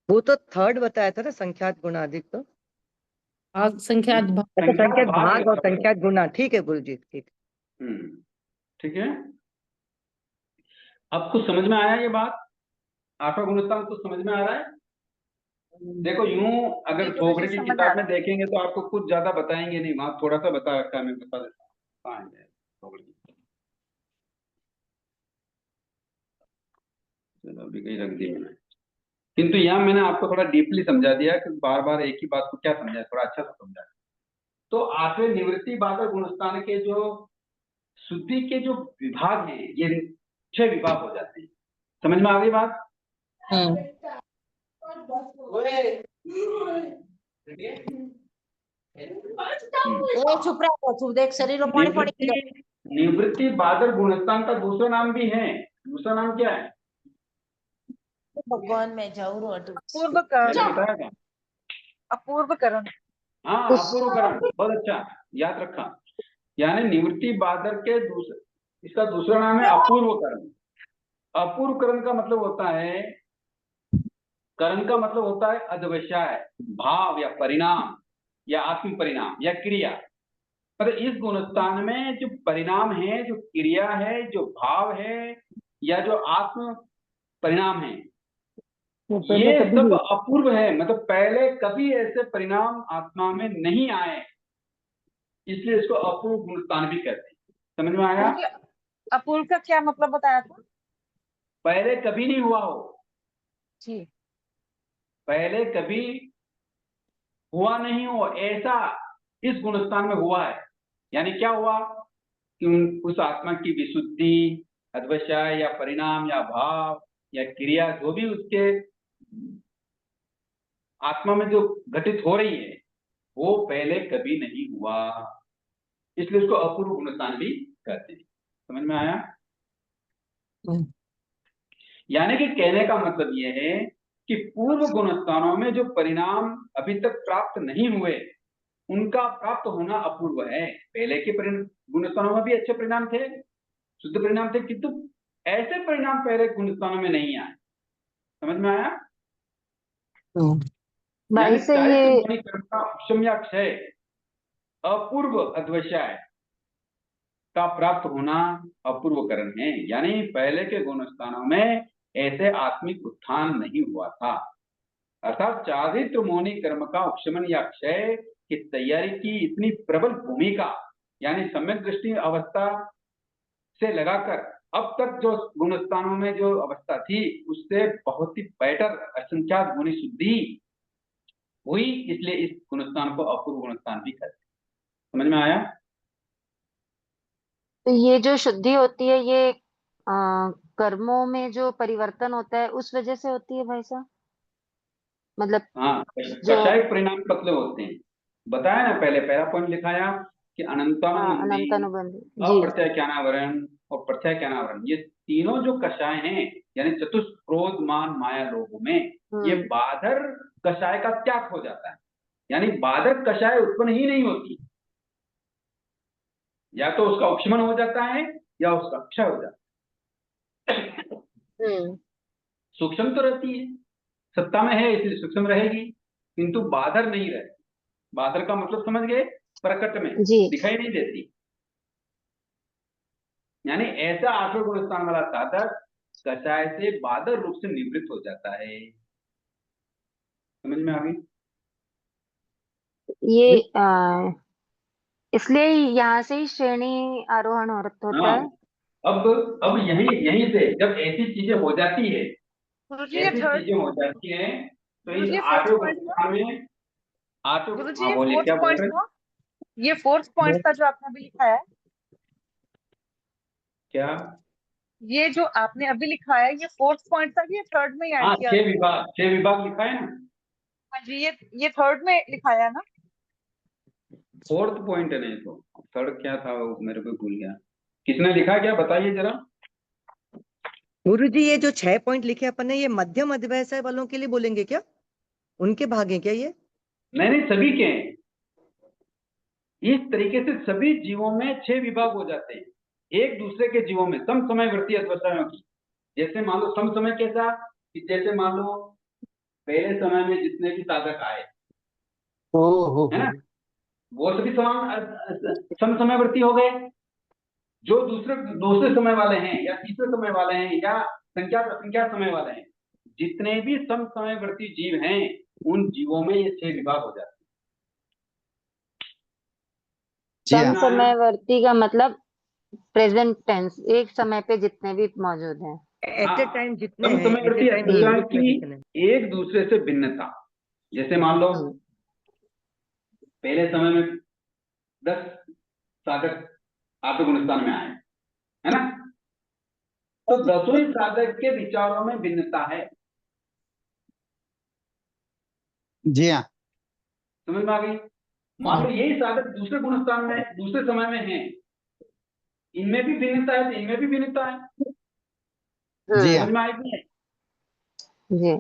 वो तो 3rd बताया था ना, संख्यात गुना अधिक। तो भाग संख्यात भाग। अच्छा, संख्यात भाग और है। संख्यात गुना। ठीक है गुरुजी, ठीक। ठीक है, आपको समझ में आया ये बात? आठवां गुणस्थान को समझ में आ रहा है? देखो यूं अगर जी, थोकड़े गुरुजी, की समझ आ किताब में रहा है। देखेंगे तो आपको कुछ ज्यादा बताएंगे नहीं, वहां थोड़ा सा बता रखा है, मैं बता देता हूँ। कहाँ है थोकड़े की? चलो अभी कहीं रख दी मैंने। किंतु यहाँ मैंने आपको थोड़ा डीपली समझा दिया कि बार बार एक ही बात को क्या समझाए, थोड़ा अच्छा से समझाए। तो आठवें निवृत्ति बाधक गुणस्थान के जो शुद्धि के जो विभाग हैं ये 6 विभाग हो जाते हैं। समझ में आ गई बात? चुप रहो, तू देख शरीर में पानी पड़ी। निवृत्ति बाधक गुणस्थान का दूसरा नाम भी है। दूसरा नाम क्या है? भगवान में जाऊँ अपूर्व करण। मैंने बताया था। अपूर्व करण। हाँ, अपूर्वकरण, बहुत अच्छा याद रखा। यानी निवृत्ति बाधक के दूसरे, इसका दूसरा नाम है अपूर्वकरण। अपूर्वकरण का मतलब होता है कर्म का मतलब होता है अध्यवसाय, भाव या परिणाम या आत्म परिणाम या क्रिया। मतलब इस गुणस्थान में जो परिणाम है, जो क्रिया है, जो भाव है या जो आत्म परिणाम है, ये सब अपूर्व है। मतलब पहले कभी ऐसे परिणाम आत्मा में नहीं आए, इसलिए इसको अपूर्व गुणस्थान भी कहते हैं। समझ में आया? गुरुजी, अपूर्व का क्या मतलब बताया था? पहले कभी नहीं हुआ हो, जी। पहले कभी हुआ नहीं हो, ऐसा इस गुणस्थान में हुआ है। यानी क्या हुआ कि उस आत्मा की विशुद्धि, अध्यवसाय या परिणाम या भाव या क्रिया जो भी उसके आत्मा में जो घटित हो रही है, वो पहले कभी नहीं हुआ, इसलिए उसको अपूर्व गुणस्थान भी कहते हैं। समझ में आया? यानी कि कहने का मतलब यह है कि पूर्व गुणस्थानों में जो परिणाम अभी तक प्राप्त नहीं हुए, उनका प्राप्त होना अपूर्व है। पहले के गुणस्थानों में भी अच्छे परिणाम थे, शुद्ध परिणाम थे, किंतु ऐसे परिणाम पहले गुणस्थानों में नहीं आए। समझ में आया? भाई से ये यानी कर्म का उपशम या क्षय, अपूर्व अध्यवसाय का प्राप्त होना अपूर्व करण है। यानी पहले के गुणस्थानों में ऐसे आत्मिक उत्थान नहीं हुआ था। अर्थात चारित्र मौनी कर्म का उपशमन या क्षय की तैयारी की इतनी प्रबल भूमिका, यानी सम्यक दृष्टि अवस्था से लगाकर अब तक जो गुणस्थानों में जो अवस्था थी, उससे बहुत ही बेटर असंख्यात गुणी शुद्धि हुई, इसलिए इस गुणस्थान को अपूर्व गुणस्थान भी कहते हैं। समझ में आया? तो ये जो शुद्धि होती है ये कर्मों में जो परिवर्तन होता है उस वजह से होती है भाई साहब? मतलब हाँ, जो कषाय परिणाम पतले होते हैं। बताया ना, पहले पहला पॉइंट लिखाया कि अनंतानुबंधी, अनंत अनुबंध जी। अप्रत्याख्यानावरण और प्रत्याख्यानावरण, ये तीनों जो कषाय हैं, यानी चतुष्ट क्रोध मान माया लोगों में, ये बाधर कषाय का त्याग हो जाता है। यानी बाधक कषाय उत्पन्न ही नहीं होती, या तो उसका उपशमन हो जाता है या उसका क्षय हो जाता है। सूक्ष्म तो रहती है, सत्ता में है इसलिए सूक्ष्म रहेगी, किंतु बाधर नहीं रहती। बाधर का मतलब समझ गए? प्रकट में जी। दिखाई नहीं देती। यानी ऐसा आठवें गुण स्थान वाला साधक कषाय से बाधर रूप से निवृत्त हो जाता है। समझ में आ गई? ये इसलिए यहाँ से ही श्रेणी आरोहण होता हाँ, है। अब यहीं से जब ऐसी चीजें हो जाती है, गुरुजी ये ऐसी थर्ड, चीजें हो जाती हैं, तो इस गुरुजी ये फोर्थ आठवें गुण पॉइंट था। स्थान में आठवें, गुरुजी हाँ ये बोलिए, फोर्थ क्या बोल पॉइंट रहे? था, ये फोर्थ पॉइंट था जो आपने अभी लिखा है। क्या? ये जो आपने अभी लिखा है ये फोर्थ पॉइंट था कि ये थर्ड में ही ऐड हाँ, किया? 6 विभाग लिखा है ना। हाँ जी, ये थर्ड में लिखाया है ना? फोर्थ पॉइंट है, नहीं तो थर्ड क्या था वो मेरे को भूल गया। किसने लिखा, क्या बताइए जरा। गुरुजी ये जो 6 पॉइंट लिखे अपन ने, ये मध्यम अध्यवसाय वालों के लिए बोलेंगे क्या? उनके भाग हैं क्या ये? नहीं, सभी के हैं। इस तरीके से सभी जीवों में 6 विभाग हो जाते हैं, एक दूसरे के जीवों में सम समयवर्ती अध्यवसायों की। जैसे मान लो सम समय कैसा, कि जैसे मान लो पहले समय में जितने भी साधक आए, है ना, वो सभी सम समयवर्ती हो गए। जो दूसरे समय वाले हैं या तीसरे समय वाले हैं या संख्यात असंख्यात समय वाले हैं, जितने भी सम समयवर्ती जीव हैं, उन जीवों में ये 6 विभाग हो जाते हैं। सम समझ में आया? समयवर्ती का मतलब प्रेजेंट टेंस, एक समय पे जितने भी मौजूद हैं। एट ए टाइम जितने सम हैं, एट ए समयवर्ती टाइम एक अध्यवसायों ग्रुप में की जितने। एक दूसरे से भिन्नता। जैसे मान लो पहले समय में 10 साधक आपके गुणस्थान में आए, है ना, तो 10 ही साधक के विचारों में भिन्नता है। जी हाँ। समझ में आ गई? मान लो यही साधक दूसरे गुणस्थान में दूसरे समय में है, इनमें भी भिन्नता है तो इनमें भी भिन्नता है। जी समझ हाँ। में आएगी? जी।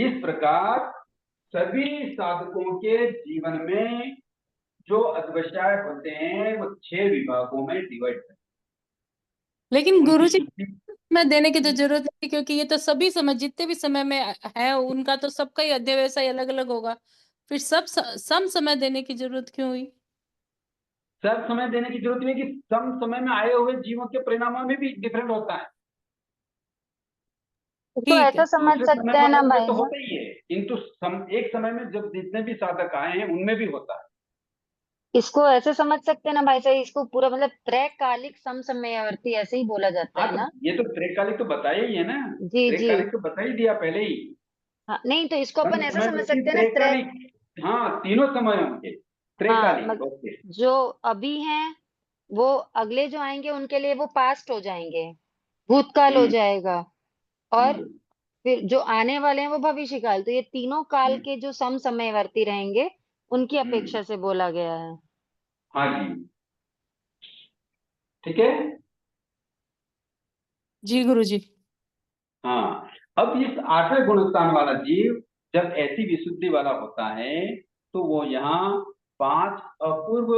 इस प्रकार सभी साधकों के जीवन में जो अध्यवसाय होते हैं वो 6 विभागों में डिवाइड करते हैं। लेकिन उनकी गुरुजी शुद्धि समय देने की तो जरूरत नहीं, क्योंकि ये तो सभी समय, जितने भी समय में है उनका तो सबका ही अध्यय व्यवसाय अलग अलग होगा, फिर सम समय देने की जरूरत क्यों हुई? सब समय देने की जरूरत नहीं कि सम समय में आए हुए जीवों के परिणामों में भी डिफरेंट होता है। इसको ठीक ऐसा है। समझ दूसरे समय सकते हैं ना में भाई तो साहब, होता ही है, किंतु एक समय में जब जितने भी साधक आए हैं उनमें भी होता है। इसको ऐसे समझ सकते हैं ना भाई साहब, इसको पूरा मतलब त्रैकालिक समसमयावर्ती ऐसे ही बोला जाता हाँ है तो ना। ये तो त्रिकालिक तो बताया ही है ना, जी जी। त्रिकालिक तो बता ही दिया पहले ही। हाँ नहीं, तो इसको अपन ऐसा समझ समवर्ती सकते हैं ना त्रिकालिक, हाँ तीनों समयों के हाँ त्रिकालिक। ओके। जो अभी हैं वो अगले जो आएंगे उनके लिए वो पास्ट हो जाएंगे, भूतकाल हो हम्म जाएगा, और हम्म फिर जो आने वाले हैं वो भविष्य काल। तो ये तीनों काल हम्म के जो समसमयवर्ती रहेंगे उनकी हम्म, अपेक्षा से बोला गया है। हाँ जी, ठीक है। जी गुरुजी। हाँ, अब इस 8वें गुणस्थान वाला जीव जब ऐसी विशुद्धि वाला होता है तो वो यहाँ 5 अपूर्व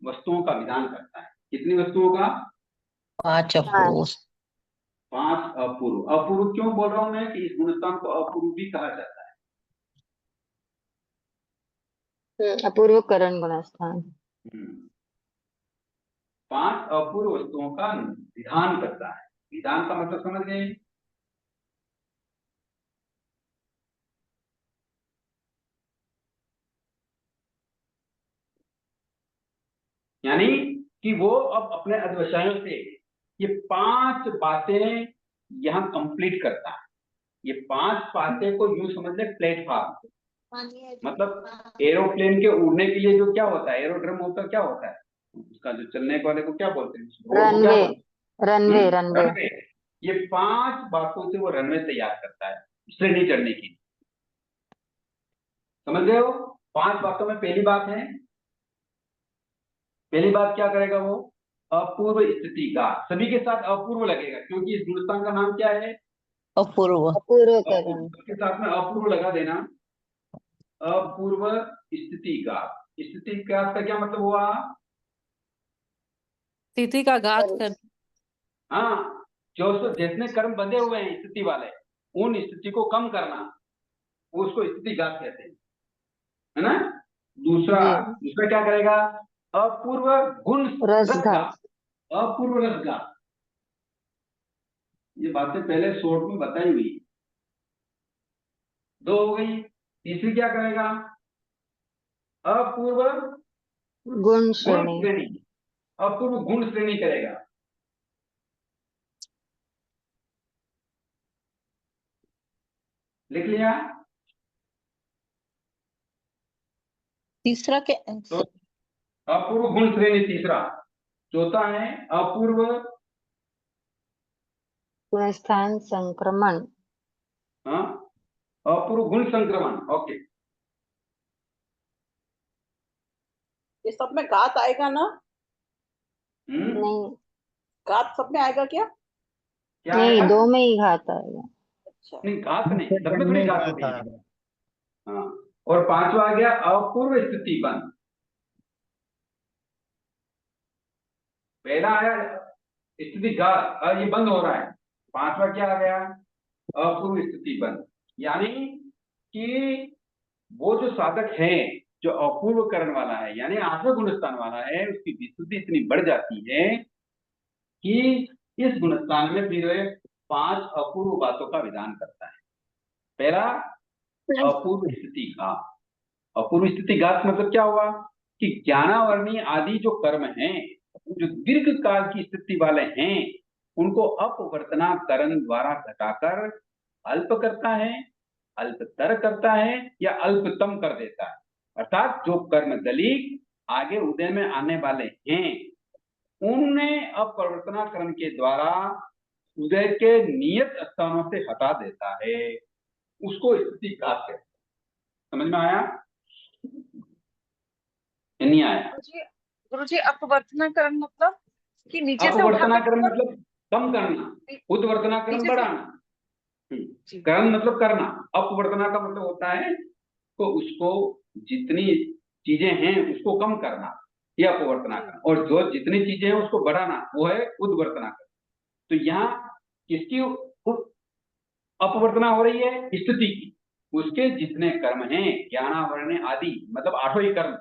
वस्तुओं का विधान करता है। कितनी वस्तुओं का? 5 हाँ। अपूर्व। 5 अपूर्व। अपूर्व क्यों बोल रहा हूं मैं कि इस गुणस्थान को अपूर्व भी कहा जाता है। अपूर्व करण गुणस्थान। हम्म। 5 अपूर्व वस्तुओं का विधान करता है। विधान का मतलब समझ गए? यानी कि वो अब अपने अध्यवसायों से ये 5 बातें यहाँ कंप्लीट करता है। ये 5 बातें को यूं समझ ले प्लेटफॉर्म, मतलब एरोप्लेन के उड़ने के लिए जो क्या होता है, एरोड्रम होता है, क्या होता है उसका, जो चलने वाले को क्या बोलते हैं, रोड को क्या रनवे। बोलते रनवे हैं? रनवे। रनवे। ये 5 बातों से वो रनवे तैयार करता है श्रेणी चढ़ने की। समझ गए हो? 5 बातों में पहली बात है, पहली बात क्या करेगा वो? अपूर्व स्थिति का, सभी के साथ अपूर्व लगेगा क्योंकि इस गुणस्थान का नाम क्या है? अपूर्व। अपूर्व अपूर्व। करण। उसके साथ में अपूर्व लगा देना। अपूर्व स्थिति का, स्थिति का क्या मतलब हुआ? तिथि का घात कर। हाँ, जो जितने कर्म बंधे हुए हैं स्थिति वाले, उन स्थिति को कम करना, उसको स्थिति घात कहते हैं, है ना। दूसरा, जी। दूसरा क्या करेगा? अपूर्व गुण रसघात। रसघात। अपूर्व रसघात, ये बातें पहले शॉर्ट में बताई हुई। 2 हो गई। तीसरी क्या करेगा? अपूर्व गुण गुण श्रेणी। श्रेणी। अपूर्व गुण श्रेणी करेगा। लिख लिया? तीसरा के तो अपूर्व गुण श्रेणी तीसरा। चौथा है अपूर्व, गुणस्थान संक्रमण। हाँ, अपूर्व गुण संक्रमण। ओके। ये सब में घात आएगा ना? नहीं घात सब में आएगा क्या? क्या नहीं, आएगा? 2 में ही घात आएगा। अच्छा। नहीं, घात नहीं, सब में थोड़ी घात होती था। है। हाँ, और 5वां आ गया अपूर्व स्थिति बंद। पहला आया स्थिति घात, ये बंद हो रहा है। 5वां क्या आ गया? अपूर्व स्थिति बंद। यानी कि वो जो साधक है, जो अपूर्व करण वाला है, यानी 8वें गुणस्थान वाला है, उसकी विशुद्धि इतनी बढ़ जाती है कि इस गुणस्थान में फिर 5 अपूर्व बातों का विधान करता है। पहला, अपूर्व स्थिति घात। अपूर्व स्थिति घात मतलब क्या हुआ कि ज्ञानावरणी आदि जो कर्म हैं, जो दीर्घ काल की स्थिति वाले हैं, उनको अपवर्तनाकरण द्वारा घटाकर अल्प करता है, अल्पतर करता है, या अल्पतम कर देता है। अर्थात जो कर्म दलीक आगे उदय में आने वाले हैं, उन्हें अपवर्तनाकरण के द्वारा उदय के नियत स्थानों से हटा देता है। उसको स्थिति घात कहते हैं। समझ में आया? नहीं आया? गुरुजी अपवर्तनाकरण मतलब कि नीचे से उठाकर अपवर्तनाकरण ऊपर, मतलब कम करना, उद्वर्तनाकरण नीचे से। बढ़ाना। करण मतलब करना, अपवर्तना का मतलब होता है तो उसको जितनी चीजें हैं उसको कम करना, ये अपवर्तनाकरण। और जो जितनी चीजें हैं उसको बढ़ाना, वो है उद्वर्तनाकरण। तो यहाँ किसकी अपवर्तना हो रही है? स्थिति की। उसके जितने कर्म हैं, ज्ञानावरण आदि, मतलब 8 ही कर्म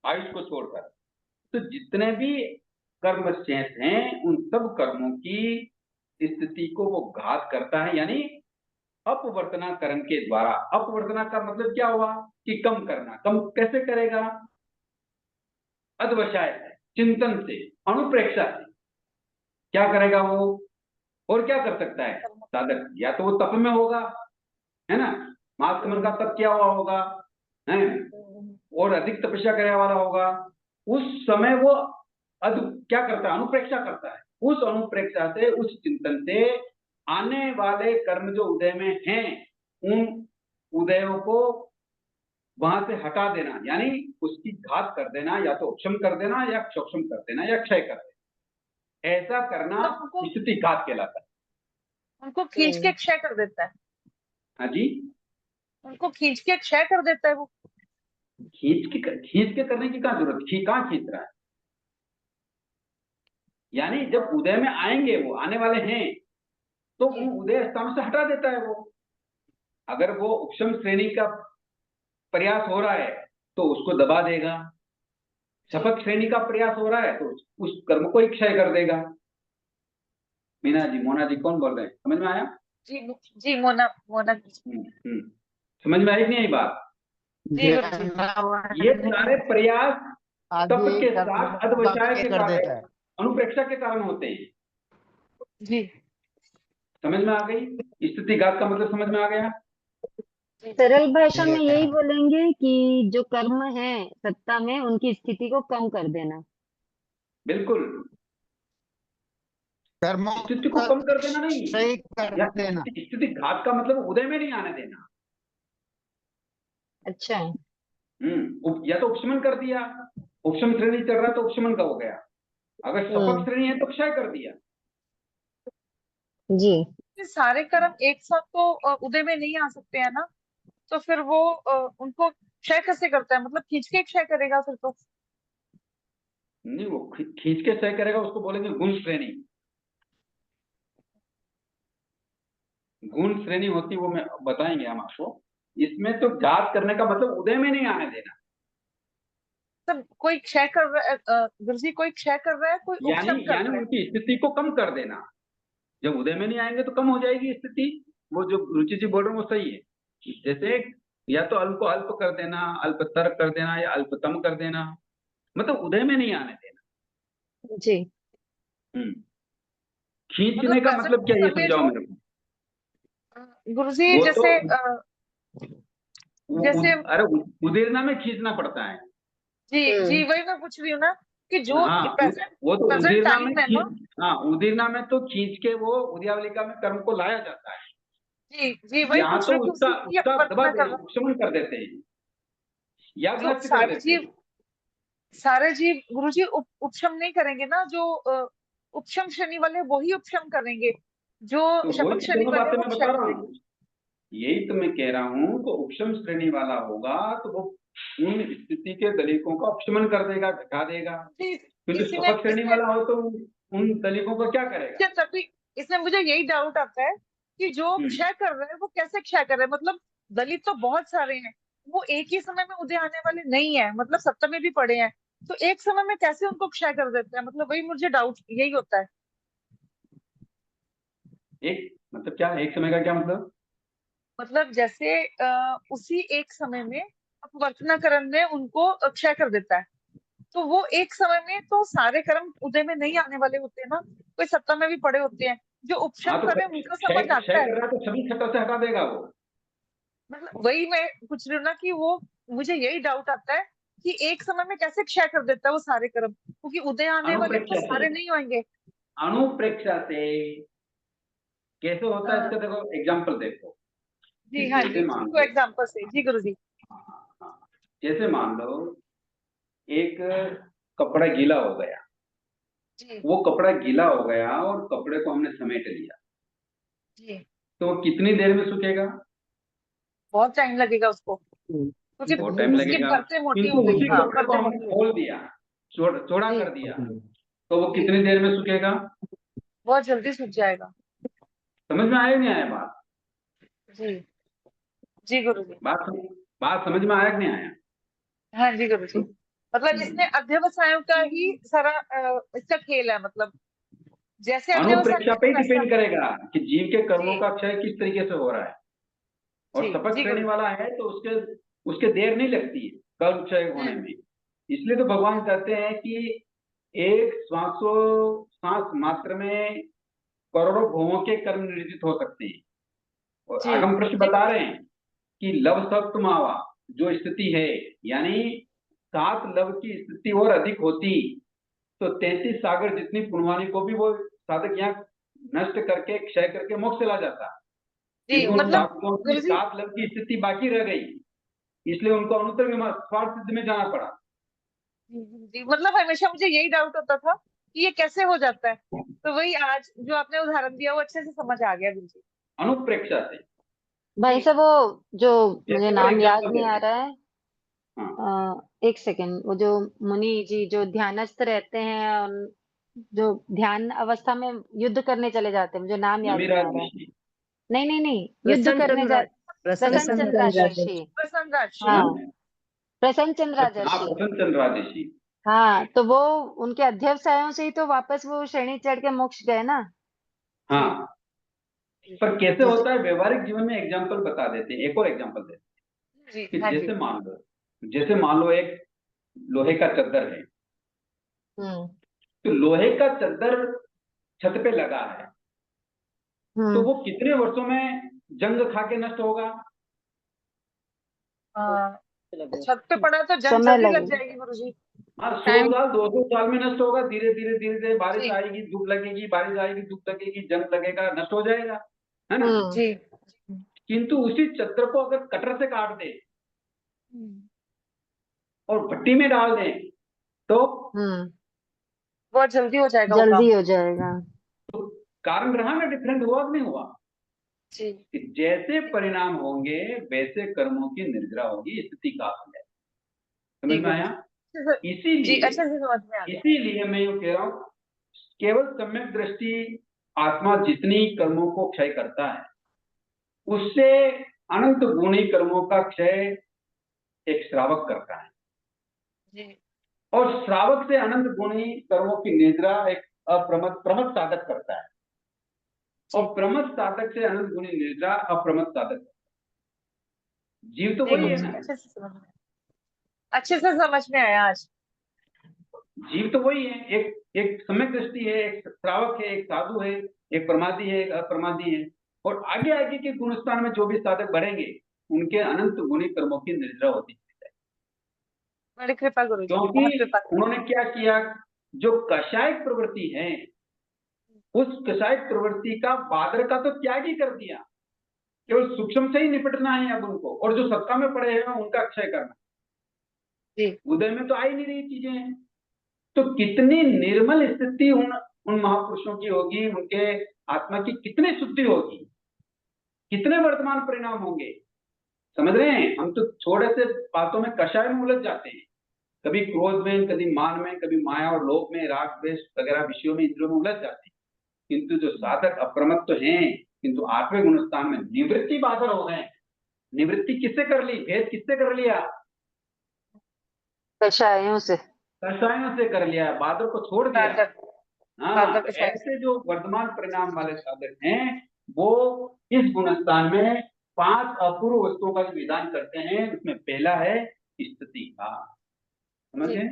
आयुष को छोड़कर, तो जितने भी कर्म शेष हैं उन सब कर्मों की स्थिति को वो घात करता है, यानी अपवर्तनाकरण के द्वारा। अपवर्तना का मतलब क्या हुआ कि कम करना। कम कैसे करेगा? अध्यवसाय से, चिंतन से, अनुप्रेक्षा से। क्या करेगा वो? और क्या कर सकता है साधक? या तो वो तप में होगा, है ना, महात्मन का तप किया हुआ होगा, है, और अधिक तपस्या करने वाला होगा। उस समय वो क्या करता है? अनुप्रेक्षा करता है। उस अनुप्रेक्षा से, उस चिंतन से आने वाले कर्म जो उदय में हैं, उन उदयों को वहां से हटा देना, यानी उसकी घात कर देना, या तो उपशम कर देना, या क्षोक्षम कर देना, या क्षय कर देना। ऐसा करना स्थिति घात कहलाता है। उनको खींच के क्षय कर देता है। हाँ जी, उनको खींच के क्षय कर देता है वो। खींच के करने की क्या जरूरत? कहाँ खींच रहा है? यानी जब उदय में आएंगे, वो आने वाले हैं, तो वो उदय स्थान से हटा देता है वो। अगर वो उपशम श्रेणी का प्रयास हो रहा है तो उसको दबा देगा। शपथ श्रेणी का प्रयास हो रहा है तो उस कर्म को ही क्षय कर देगा। मीना जी, मोना जी, कौन बोल रहे हैं? समझ में आया? जी मोना समझ में आई नहीं आई बात? जी ये सारे प्रयास तप के साथ अध्यवसाय के कारण, अनुप्रेक्षा के कारण होते हैं। जी समझ में आ गई? स्थिति घात का मतलब समझ में आ गया? सरल भाषा में यही बोलेंगे कि जो कर्म है सत्ता में उनकी स्थिति को कम कर देना। बिल्कुल, कर्मों स्थिति को कम कर देना नहीं, सही कर या देना। स्थिति घात का मतलब उदय में नहीं आने देना। अच्छा, या तो उपशमन कर दिया, उपशम श्रेणी चल रहा है तो उपशमन का हो गया। अगर शपथ श्रेणी है तो क्षय कर दिया। जी। सारे कर्म एक साथ तो उदय में नहीं आ सकते हैं ना, तो फिर वो उनको क्षय कैसे करता है? मतलब खींच के क्षय करेगा फिर तो। नहीं, वो खींच के क्षय करेगा, उसको बोलेंगे गुण श्रेणी। गुण श्रेणी होती, वो मैं बताएंगे हम आपको। इसमें तो घात करने का मतलब उदय में नहीं आने देना। सब कोई क्षय कर रहा है, गुरुजी कोई क्षय कर रहा है, कोई उपशम कर रहा है। उनकी स्थिति को कम कर देना। जब उदय में नहीं आएंगे तो कम हो जाएगी स्थिति। वो जो रुचि जी बोल रहे हैं वो सही है। जैसे या तो अल्प को अल्प कर देना, अल्पतर कर देना, या अल्पतम कर देना, मतलब उदय में नहीं आने देना। जी। खींचने का मतलब क्या, ये समझाओ मेरे को। गुरुजी जैसे जैसे अरे उदीरना में खींचना पड़ता है। जी वही मैं पूछ रही हूँ ना कि जो वो तो प्रेजेंट टाइम है ना। उदीरना में तो खींच के वो उद्यावलिका में कर्म को लाया जाता है। जी वही यहाँ पूछ तो रही हूँ उसका दबा देना, उपशमन कर देते हैं, या नष्ट कर देते हैं। सारे जीव गुरुजी उपशम नहीं करेंगे ना। जो उपशम श्रेणी वाले वही उपशम करेंगे, जो तो शपथ श्रेणी दोनों वाले बातें वो मैं क्षय बता रहा करेंगे। हूँ। यही तो मैं कह रहा हूँ, तो उपशम श्रेणी वाला होगा तो वो उन स्थिति के दलिकों का उपशमन कर देगा, घटा देगा। फिर जो शपथ श्रेणी वाला हो तो उन दलिकों का क्या करेगा? तभी इसमें मुझे यही डाउट आता है कि जो क्षय कर रहे हैं वो कैसे क्षय कर रहे हैं? मतलब दलित तो बहुत सारे हैं, वो एक ही समय में उदय आने वाले नहीं है, मतलब सप्तम में भी पड़े हैं, तो एक समय में कैसे उनको क्षय कर देते हैं? मतलब वही मुझे डाउट यही होता है। एक मतलब क्या, एक समय का क्या मतलब? मतलब जैसे उसी एक समय में अपवर्तनाकरण में उनको क्षय कर देता है, तो वो एक समय में तो सारे कर्म उदय में नहीं आने वाले होते हैं ना, कोई सत्ता में भी पड़े होते हैं। जो उपशम तो करे उनका समझ आता क्षय है। कर रहा है तो सभी सत्ता से हटा देगा वो। मतलब वही मैं पूछ रही हूँ ना कि वो मुझे यही डाउट आता है कि एक समय में कैसे क्षय कर देता है वो सारे कर्म, क्योंकि उदय आने वाले तो सारे नहीं होंगे। अनुप्रेक्षा से कैसे होता है इसका देखो एग्जाम्पल देखो। जी हाँ जी, तो एग्जाम्पल से जी गुरु जी। जैसे मान लो एक कपड़ा गीला हो गया, वो कपड़ा गीला हो गया और कपड़े को हमने समेट लिया, जी तो कितनी देर में सूखेगा? बहुत टाइम लगेगा उसको, क्योंकि बहुत टाइम उसकी लगेगा। परतें मोटी किंतु हो गई। उसी हाँ, कपड़े को हमने खोल दिया, चौड़ा कर दिया, तो वो कितनी देर में सूखेगा? बहुत जल्दी सूझ जाएगा। समझ में आया नहीं आया बात? जी जी गुरु जी। बात समझ में आया कि नहीं आया? हाँ जी गुरु जी, मतलब इसमें अध्यवसायों का ही सारा इसका खेल है, मतलब जैसे अध्यवसाय अनुप्रेक्षा पे ही वैसा। डिपेंड करेगा कि जीव के कर्मों जी का क्षय किस तरीके से हो रहा है। और जी सपक जी श्रेणी गुरु वाला है तो उसके देर नहीं लगती है कर्म क्षय होने में। इसलिए तो भगवान कहते हैं कि एक सांस मात्र में करोड़ों भवों के कर्म निर्जित हो सकते हैं। और जी आगम प्रश्न बता रहे हैं कि लव सप्त मावा जो स्थिति है, यानी 7 लव की स्थिति और अधिक होती तो 33 सागर जितनी पुण्यवानी को भी वो साधक यहाँ नष्ट करके क्षय करके मोक्ष चला जाता। जी, लेकिन उन मतलब साधकों की गुरु जी 7 लव की स्थिति बाकी रह गई, इसलिए उनको अनुत्तर स्वार्थ सिद्ध में जाना पड़ा। जी, मतलब हमेशा मुझे यही डाउट होता था कि ये कैसे हो जाता है, तो वही आज जो आपने उदाहरण दिया वो अच्छे से समझ आ गया गुरु जी। अनुप्रेक्षा से। भाई जी साहब वो जो मुझे जैसे और नाम याद एग्जाम्पल नहीं आ देते हैं। रहा है, हाँ, एक सेकेंड, वो जो मुनि जी जो ध्यानस्थ रहते हैं और जो ध्यान अवस्था में युद्ध करने चले जाते हैं, मुझे नाम याद नहीं नमिराज आ रहा है। ऋषि। नहीं नहीं नहीं, युद्ध प्रसन्न करने जा, चंद्र प्रसन्न प्रसन्न चंद्र चंद्र प्रसन्न राजर्षि। राजर्षि। राजर्षि। प्रसन्न राशि। हाँ, हाँ, प्रसन्न चंद्र हाँ, राजर्षि। प्रसन्न चंद्र ऋषि। हाँ, तो वो उनके अध्यवसायों से ही तो वापस वो श्रेणी चढ़ के मोक्ष गए ना। जी हाँ, पर कैसे जैसे होता है व्यवहारिक जीवन में एग्जाम्पल बता देते हैं। एक और एग्जाम्पल देते जी हैं कि हाँ जी। जैसे मान लो एक लोहे का चद्दर है, हम्म तो लोहे का चद्दर छत पे लगा है तो हम्म वो कितने वर्षों में जंग खा के नष्ट होगा? छत पे पड़ा तो जंग समय जल्दी लग लगेगा। जाएगी गुरु जी। हाँ, 100 टाइम साल 200 साल में नष्ट होगा। धीरे धीरे धीरे धीरे बारिश जी आएगी, धूप लगेगी, बारिश आएगी, धूप लगेगी, जंग लगेगा, नष्ट हो जाएगा, है ना? जी किंतु उसी चद्दर को अगर कटर से काट दे हम्म, और भट्टी में डाल दें तो हम्म बहुत जल्दी हो जाएगा वो जल्दी काम। हो जाएगा। कारण रहा ना, डिफरेंट हुआ कि नहीं हुआ? जी कि जैसे परिणाम होंगे वैसे कर्मों की निर्जरा होगी, स्थिति का है। समझ जी में गुरु आया? जी। जी इसीलिए अच्छे से समझ में आ गया। इसीलिए मैं यूं कह रहा हूं, केवल सम्यक दृष्टि आत्मा जितनी कर्मों को क्षय करता है उससे अनंत गुणी कर्मों का क्षय एक श्रावक करता है, जी और श्रावक से अनंत गुणी कर्मों की निद्रा एक प्रमथ साधक करता है, और प्रमथ साधक से अनंत गुणी निद्रा अप्रमथ साधक करता है। जीव तो जी वही गुरु है जी ना, अच्छे से समझ में, अच्छे से समझ में आया आज। जीव तो वही है। एक एक सम्यक दृष्टि है, एक श्रावक है, एक साधु है, एक प्रमादी है, एक अप्रमादी है। और आगे आगे के गुणस्थान में जो भी साधक बढ़ेंगे उनके अनंत गुणी कर्मों की निद्रा होती है। बड़ी कृपा गुरु जी, क्योंकि बहुत कृपा करें। उन्होंने क्या किया, जो कषायक प्रवृत्ति है उस कषायक प्रवृत्ति का बादर का तो त्याग ही कर दिया। केवल सूक्ष्म से ही निपटना है अब उनको, और जो सत्ता में पड़े हैं उनका क्षय करना। जी उदय में तो आ ही नहीं रही चीजें। तो कितनी निर्मल स्थिति उन उन महापुरुषों की होगी, उनके आत्मा की कितनी शुद्धि होगी, कितने वर्तमान परिणाम होंगे। समझ रहे हैं? हम तो थोड़े से बातों में कषाय में उलझ जाते हैं, कभी क्रोध में, कभी मान में, कभी माया और लोभ में, राग द्वेष वगैरह विषयों में, इंद्रियों में उलझ जाते हैं। किंतु जो साधक अप्रमत्त तो हैं, किंतु 8वें गुणस्थान में निवृत्ति बादर हो गए। निवृत्ति किससे कर ली? भेद किससे कर लिया? कषायों से। कषायों से कर लिया, बादर को छोड़ दिया। साधक हाँ, साधक तो शायद। ऐसे जो वर्तमान परिणाम वाले साधक हैं वो इस गुणस्थान में 5 अपूर्व वस्तुओं का जो विधान करते हैं, उसमें पहला है स्थिति का। जी समझे?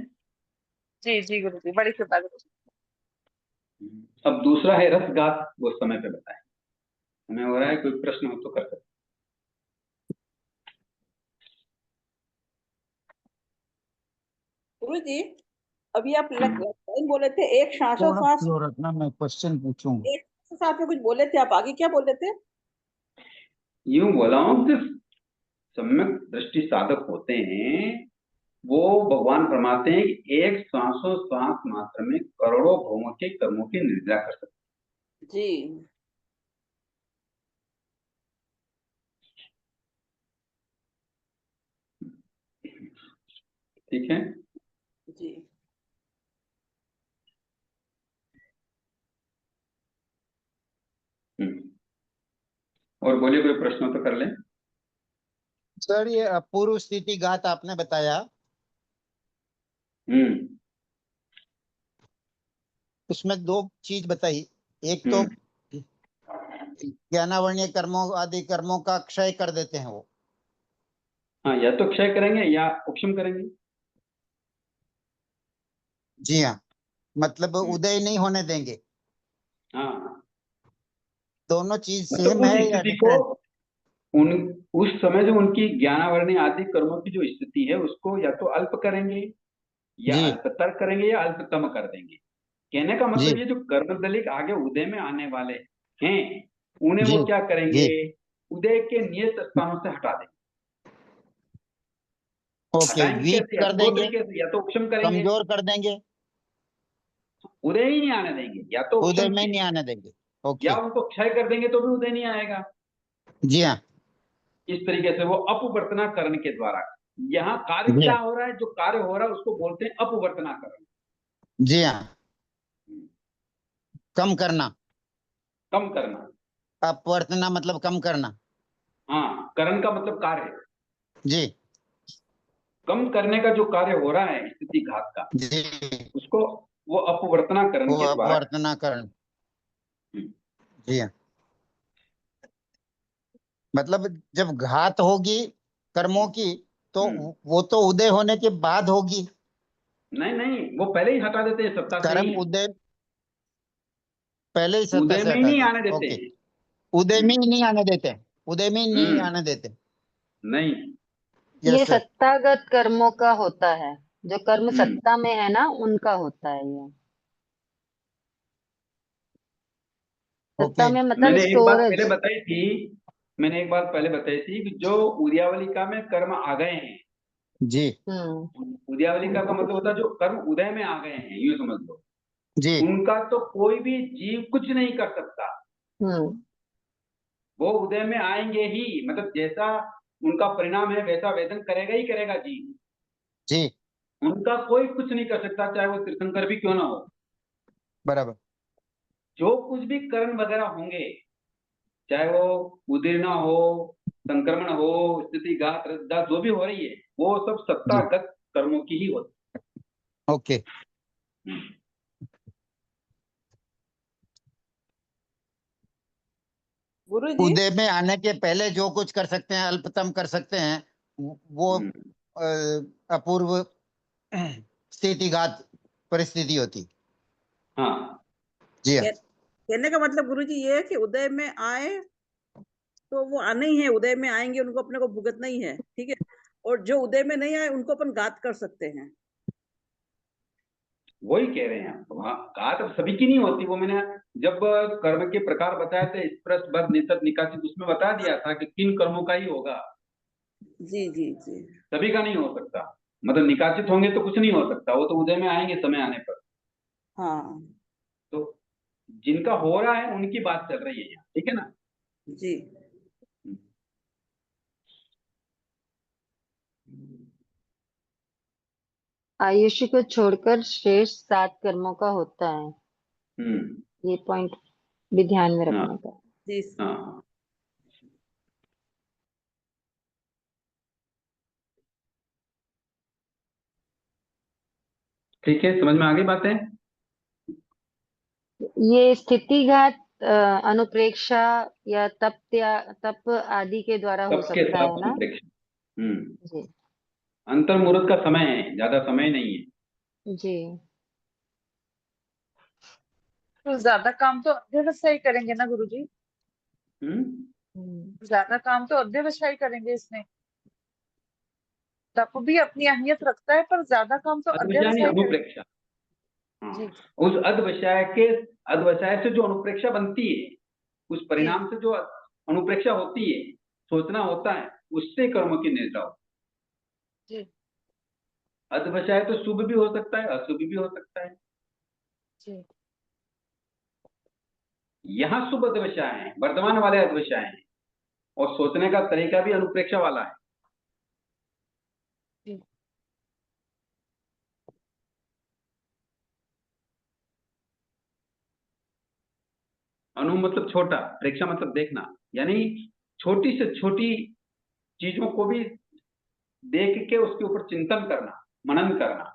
जी जी गुरु जी, बड़ी कृपा गुरु जी। अब दूसरा है रसगात, वो समय पे बताएं। हमें हो रहा है, कोई प्रश्न हो तो कर सकते। गुरु जी, अभी आप लाइन बोले थे, एक थोड़ा श्वासोश्वास, फ्लो रखना, मैं क्वेश्चन पूछूं। एक साथ में कुछ बोले थे आप, आगे क्या बोले थे? यूं बोला हूं कि सम्यक दृष्टि साधक होते हैं, वो भगवान फरमाते हैं कि एक श्वासोश्वास मात्र में करोड़ों भवों के कर्मों की निर्जा कर सकते जी हैं। ठीक है? जी और बोलिए, कोई प्रश्न तो कर ले। सर ये अपूर्व स्थिति घात आपने बताया, उसमें दो चीज बताई। एक तो ज्ञानावरणीय कर्मों आदि कर्मों का क्षय कर देते हैं वो। हाँ, या तो क्षय करेंगे या उपशम करेंगे। जी हाँ, मतलब उदय नहीं होने देंगे। हाँ, दोनों चीज मतलब सेम उस है या स्थिति को, डिफरेंट? उन उस समय जो उनकी ज्ञानावरणीय आदि कर्मों की जो स्थिति है उसको या तो अल्प करेंगे या जी अल्पतर करेंगे या अल्पतम कर देंगे। कहने का जी मतलब ये जो कर्मदलिक आगे उदय में आने वाले हैं उन्हें जी वो क्या करेंगे, जी उदय के नियत स्थानों से हटा देंगे। ओके, हटाएंगे वीक कैसे, या कर तो दो देंगे, तरीके से, या तो उपशम करेंगे, कमजोर कर देंगे, उदय ही नहीं आने देंगे, या तो उदय उपशम में से, नहीं आने देंगे। या ओके, उनको क्षय कर देंगे तो भी उदय नहीं आएगा। जी हाँ इस तरीके से वो अपवर्तनाकरण के द्वारा, यहाँ कार्य जी क्या हाँ हो रहा है, जो कार्य हो रहा है उसको बोलते हैं अपवर्तनाकरण। जी हाँ, कम करना। कम करना। अपवर्तना मतलब कम करना। हाँ, करण का मतलब कार्य, जी कम करने का जो कार्य हो रहा है स्थिति घात का, जी, उसको वो अपवर्तनाकरण वो के द्वारा। अपवर्तनाकरण। जी हाँ, मतलब जब घात होगी कर्मों की तो वो तो उदय होने के बाद होगी। नहीं नहीं, वो पहले ही हटा देते हैं सत्ता से कर्म ही, उदय पहले ही सत्ता उदय से में ही हटा नहीं देते। आने देते ओके, हैं। उदय में ही नहीं आने देते, उदय में ही नहीं हम्म आने देते। नहीं। ये यस सर। सत्तागत कर्मों का होता है, जो कर्म हम्म सत्ता में है ना उनका होता है ये। सत्ता ओके, में मतलब मैंने एक बात पहले स्टोरेज। बताई थी, मैंने एक बात पहले बताई थी कि जो उद्यावलिका में कर्म आ गए हैं, जी उद्यावलिका का मतलब होता है जो कर्म उदय में आ गए हैं, यूं समझ लो, जी उनका तो कोई भी जीव कुछ नहीं कर सकता। हम्म वो उदय में आएंगे ही, मतलब जैसा उनका परिणाम है वैसा वेदन करेगा ही करेगा जीव। जी उनका कोई कुछ नहीं कर सकता, चाहे वो तीर्थंकर भी क्यों ना हो। बराबर। जो कुछ भी कर्म वगैरह होंगे, चाहे वो उदीर्णा हो, संक्रमण हो, स्थिति घात रसघात जो भी हो रही है, वो सब जी सत्तागत कर्मों की ही होती ओके, है। गुरु जी उदय में आने के पहले जो कुछ कर सकते हैं अल्पतम कर सकते हैं, वो अपूर्व स्थितिघात परिस्थिति होती। हाँ, जी हाँ कहने का मतलब गुरु जी ये है कि उदय में आए तो वो आने ही है, उदय में आएंगे उनको अपने को भुगतना ही है, ठीक है। और जो उदय में नहीं आए उनको अपन घात कर सकते हैं। वही कह रहे हैं। वहाँ घात अब सभी की नहीं होती, वो मैंने जब कर्म के प्रकार बताए थे, स्पृश बद्ध निषद निकासित, उसमें बता दिया था कि किन कर्मों का ही होगा, जी जी जी सभी का नहीं हो सकता। मतलब निकासित होंगे तो कुछ नहीं हो सकता, वो तो उदय में आएंगे समय आने पर। हाँ तो जिनका हो रहा है उनकी बात चल रही है यहाँ, ठीक है ना। जी। आयुष्य को छोड़कर शेष 7 कर्मों का होता है। हम्म ये पॉइंट भी ध्यान में हाँ रखने का। जी हाँ, ठीक है, समझ में आ गई बातें। ये स्थितिघात अनुप्रेक्षा या तप आदि के द्वारा हो सबके सकता साथ है ना। संप्रेक्षण। जी अंतर्मुहूर्त का समय है, ज्यादा समय नहीं है। जी तो ज्यादा काम तो अध्यवसायी करेंगे ना गुरुजी, हम्म। ज्यादा काम तो अध्यवसायी करेंगे इसमें। तप भी अपनी अहमियत रखता है पर ज्यादा काम तो अद्वैया नहीं, अध्यवसायी करेंगे। अनुप्रेक्षा। हाँ, जी उस अद्वैसाय से जो अनुप्रेक्षा बनती है, उस जी परिणाम से जो अनुप्रेक्षा होती है, सोचना होता है, उससे कर्मों की निद्रा हो। जी अद्वैसाय तो शुभ भी हो सकता है, अशुभ भी हो सकता है। जी यहाँ शुभ अद्वैसाय है, वर्तमान वाले अद्वैसाय हैं, और सोचने का तरीका भी अनुप्रेक्षा वाला है। जी अनु मतलब छोटा, प्रेक्षा मतलब देखना, यानी छोटी से छोटी चीजों को भी देख के उसके ऊपर चिंतन करना, मनन करना।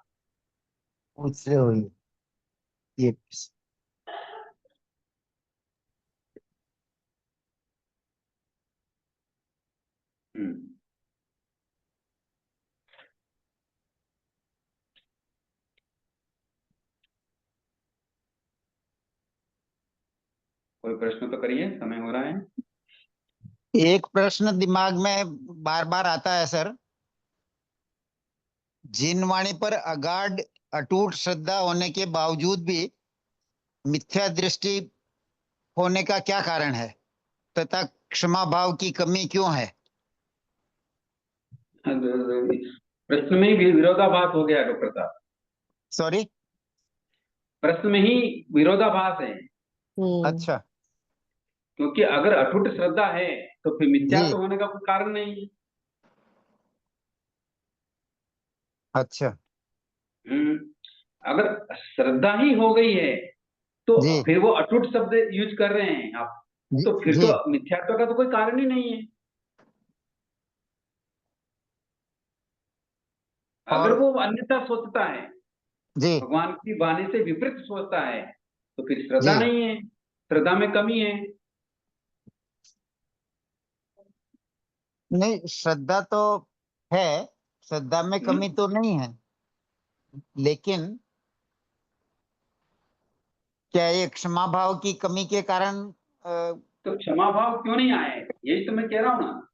उससे हुई ये हम्म। कोई प्रश्न तो करिए, समय हो रहा है। एक प्रश्न दिमाग में बार बार आता है सर। जिन वाणी पर अगाध अटूट श्रद्धा होने के बावजूद भी मिथ्या दृष्टि होने का क्या कारण है, तथा क्षमा भाव की कमी क्यों है? प्रश्न में ही विरोधाभास हो गया डॉक्टर साहब, सॉरी। प्रश्न में ही विरोधाभास है। अच्छा। क्योंकि अगर अटूट श्रद्धा है तो फिर मिथ्या जी। तो होने का कोई कारण नहीं है। अच्छा। अगर श्रद्धा ही हो गई है तो जी फिर वो अटूट शब्द यूज कर रहे हैं आप, जी तो फिर जी तो मिथ्यात्व का तो कोई कारण ही नहीं है। अगर और वो अन्यथा सोचता है, जी भगवान की वाणी से विपरीत सोचता है, तो फिर श्रद्धा जी नहीं है, श्रद्धा में कमी है। नहीं, श्रद्धा तो है, श्रद्धा में हम्म? कमी तो नहीं है, लेकिन क्या ये क्षमा भाव की कमी के कारण तो क्षमा भाव क्यों नहीं आए, यही तो मैं कह रहा हूं ना।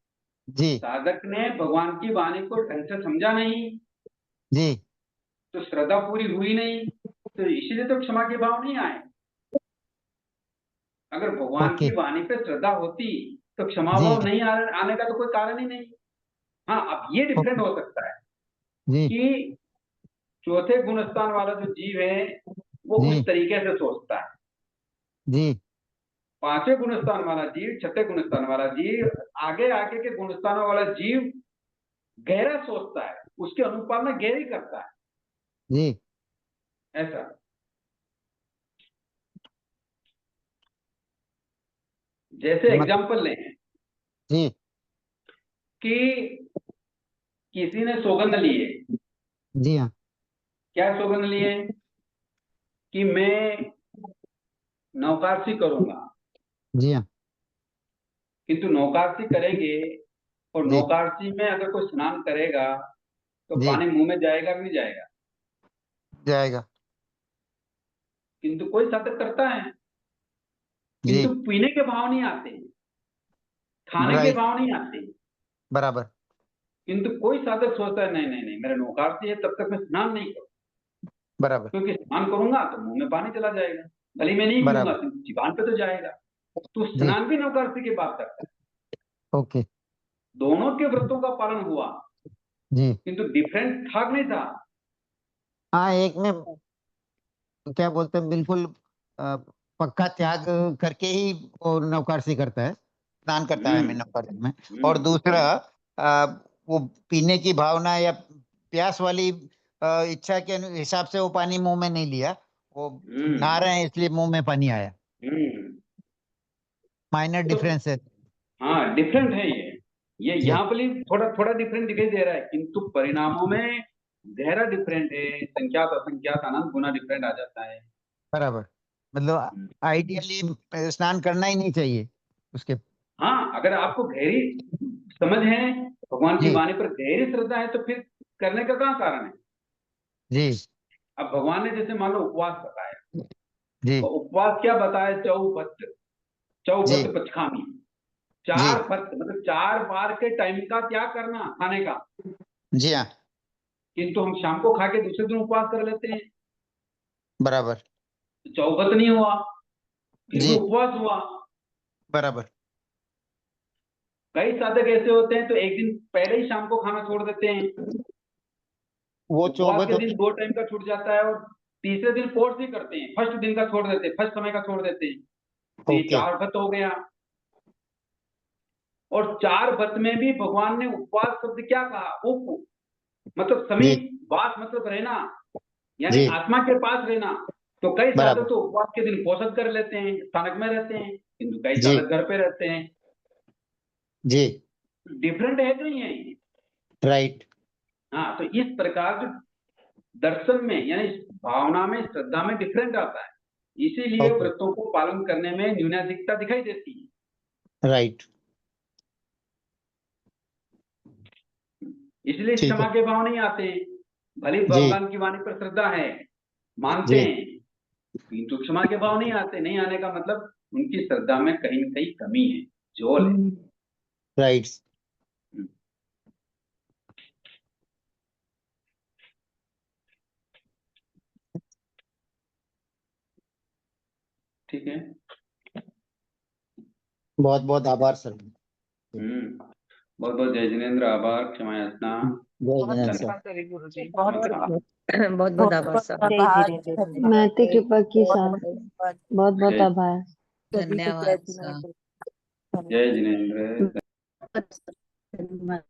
जी साधक ने भगवान की वाणी को ढंग से समझा नहीं, जी तो श्रद्धा पूरी हुई नहीं, तो इसीलिए तो क्षमा के भाव नहीं आए। अगर भगवान ओके की वाणी पे श्रद्धा होती तो क्षमा जी भाव नहीं आने का तो कोई कारण ही नहीं। हाँ, अब ये डिफरेंट ओके हो सकता है जी कि चौथे गुण स्थान वाला जो जीव है वो उस जी तरीके से सोचता है, जी पांचवें गुण स्थान वाला जीव, छठे गुण स्थान वाला जीव, आगे आगे के गुण स्थानों वाला जीव गहरा सोचता है, उसके अनुपालना गहरी करता है, जी ऐसा। जैसे मत एग्जाम्पल लें जी कि किसी ने सौगंध लिए, जी हाँ क्या सौगंध लिए कि मैं नौकारसी करूंगा, जी हाँ किंतु नौकारसी करेंगे और जी नौकारसी में अगर कोई स्नान करेगा तो जी पानी मुंह में जाएगा कि नहीं जाएगा। जाएगा। किंतु कोई साधक करता है, जी किंतु पीने के भाव नहीं आते, खाने के राइट, भाव नहीं आते। बराबर किंतु कोई साधक सोचता है नहीं नहीं नहीं, मेरा नौकारसी है तब तक मैं स्नान नहीं करूँ, बराबर क्योंकि स्नान करूंगा तो मुंह में पानी चला जाएगा, भले मैं नहीं पीऊंगा बराबर किंतु जीवान पे तो जाएगा। तो जी स्नान भी नौकारसी की बात करता है। ओके दोनों के व्रतों का पालन हुआ, जी। किंतु डिफरेंट भाग नहीं था। हाँ, एक में क्या बोलते हैं, बिल्कुल अ, पक्का त्याग करके ही वो नौकरसी करता है, स्नान करता है, मैं हम्म नौकरसी में। और दूसरा हम्म वो पीने की भावना या प्यास वाली इच्छा के हिसाब से वो पानी मुंह में नहीं लिया, वो नहा हम्म रहे हैं इसलिए मुंह में पानी आया। हम्म। माइनर तो डिफरेंस है। हाँ, डिफरेंट है ये जी यहाँ पर ही थोड़ा थोड़ा डिफरेंट दिखाई दे रहा है, किंतु परिणामों में गहरा डिफरेंट है, संख्यात असंख्यात अनंत गुना डिफरेंट आ जाता है। बराबर, मतलब हम्म। आइडियली स्नान करना ही नहीं चाहिए उसके। हाँ, अगर आपको गहरी समझ है, भगवान की जी वाणी पर गहरी श्रद्धा है, तो फिर करने का कहाँ कारण है। जी अब भगवान ने जैसे मान लो उपवास बताया, जी तो उपवास क्या बताया, चौबत जी चौबत पचखामी, जी 4 मतलब 4 बार के टाइम का क्या करना खाने का। जी हाँ, किंतु हम शाम को खा के दूसरे दिन उपवास कर लेते हैं, बराबर तो चौबत नहीं हुआ, फिर भी जी उपवास हुआ। बराबर कई साधक ऐसे होते हैं तो एक दिन पहले ही शाम को खाना छोड़ देते हैं, वो उपवास चौबत के दिन 2 टाइम का छूट जाता है, और तीसरे दिन फोर्स भी करते हैं, फर्स्ट दिन का छोड़ देते हैं, फर्स्ट समय का छोड़ देते हैं, तो ये ओके 4 व्रत हो गया। और 4 व्रत में भी भगवान ने उपवास शब्द क्या कहा, उप मतलब जी समीप, वास मतलब रहना, यानी जी आत्मा के पास रहना। तो कई साधक बराबर। तो उपवास के दिन पोषण कर लेते हैं, स्थानक में रहते हैं, किंतु कई जी। साधक घर पे रहते हैं। जी। डिफरेंट है कि नहीं है ये? राइट। हाँ, तो इस प्रकार जो दर्शन में यानी भावना में, श्रद्धा में डिफरेंट आता है, इसीलिए ओके। व्रतों को पालन करने में न्यूनाधिकता दिखाई देती है। राइट। इसलिए ठीक क्षमा है। के भाव नहीं आते हैं। भले ही जी। भगवान की वाणी पर श्रद्धा है, मानते जी। हैं, किंतु क्षमा के भाव नहीं आते। नहीं आने का मतलब उनकी श्रद्धा में कहीं न कहीं कमी है, झोल है। राइट। ठीक है। बहुत बहुत आभार सर। बहुत बहुत जय जिनेन्द्र, आभार, क्षमा याचना। जय बहुत जिनेन्द्र कृपा सर। करी गुरु जी, बहुत कृपा। बहुत बहुत आभार साहब। जय जिनेन्द्र, महती कृपा की साथ बहुत बहुत जय आभार। धन्यवाद सर। जय जिनेन्द्र। धन्यवाद।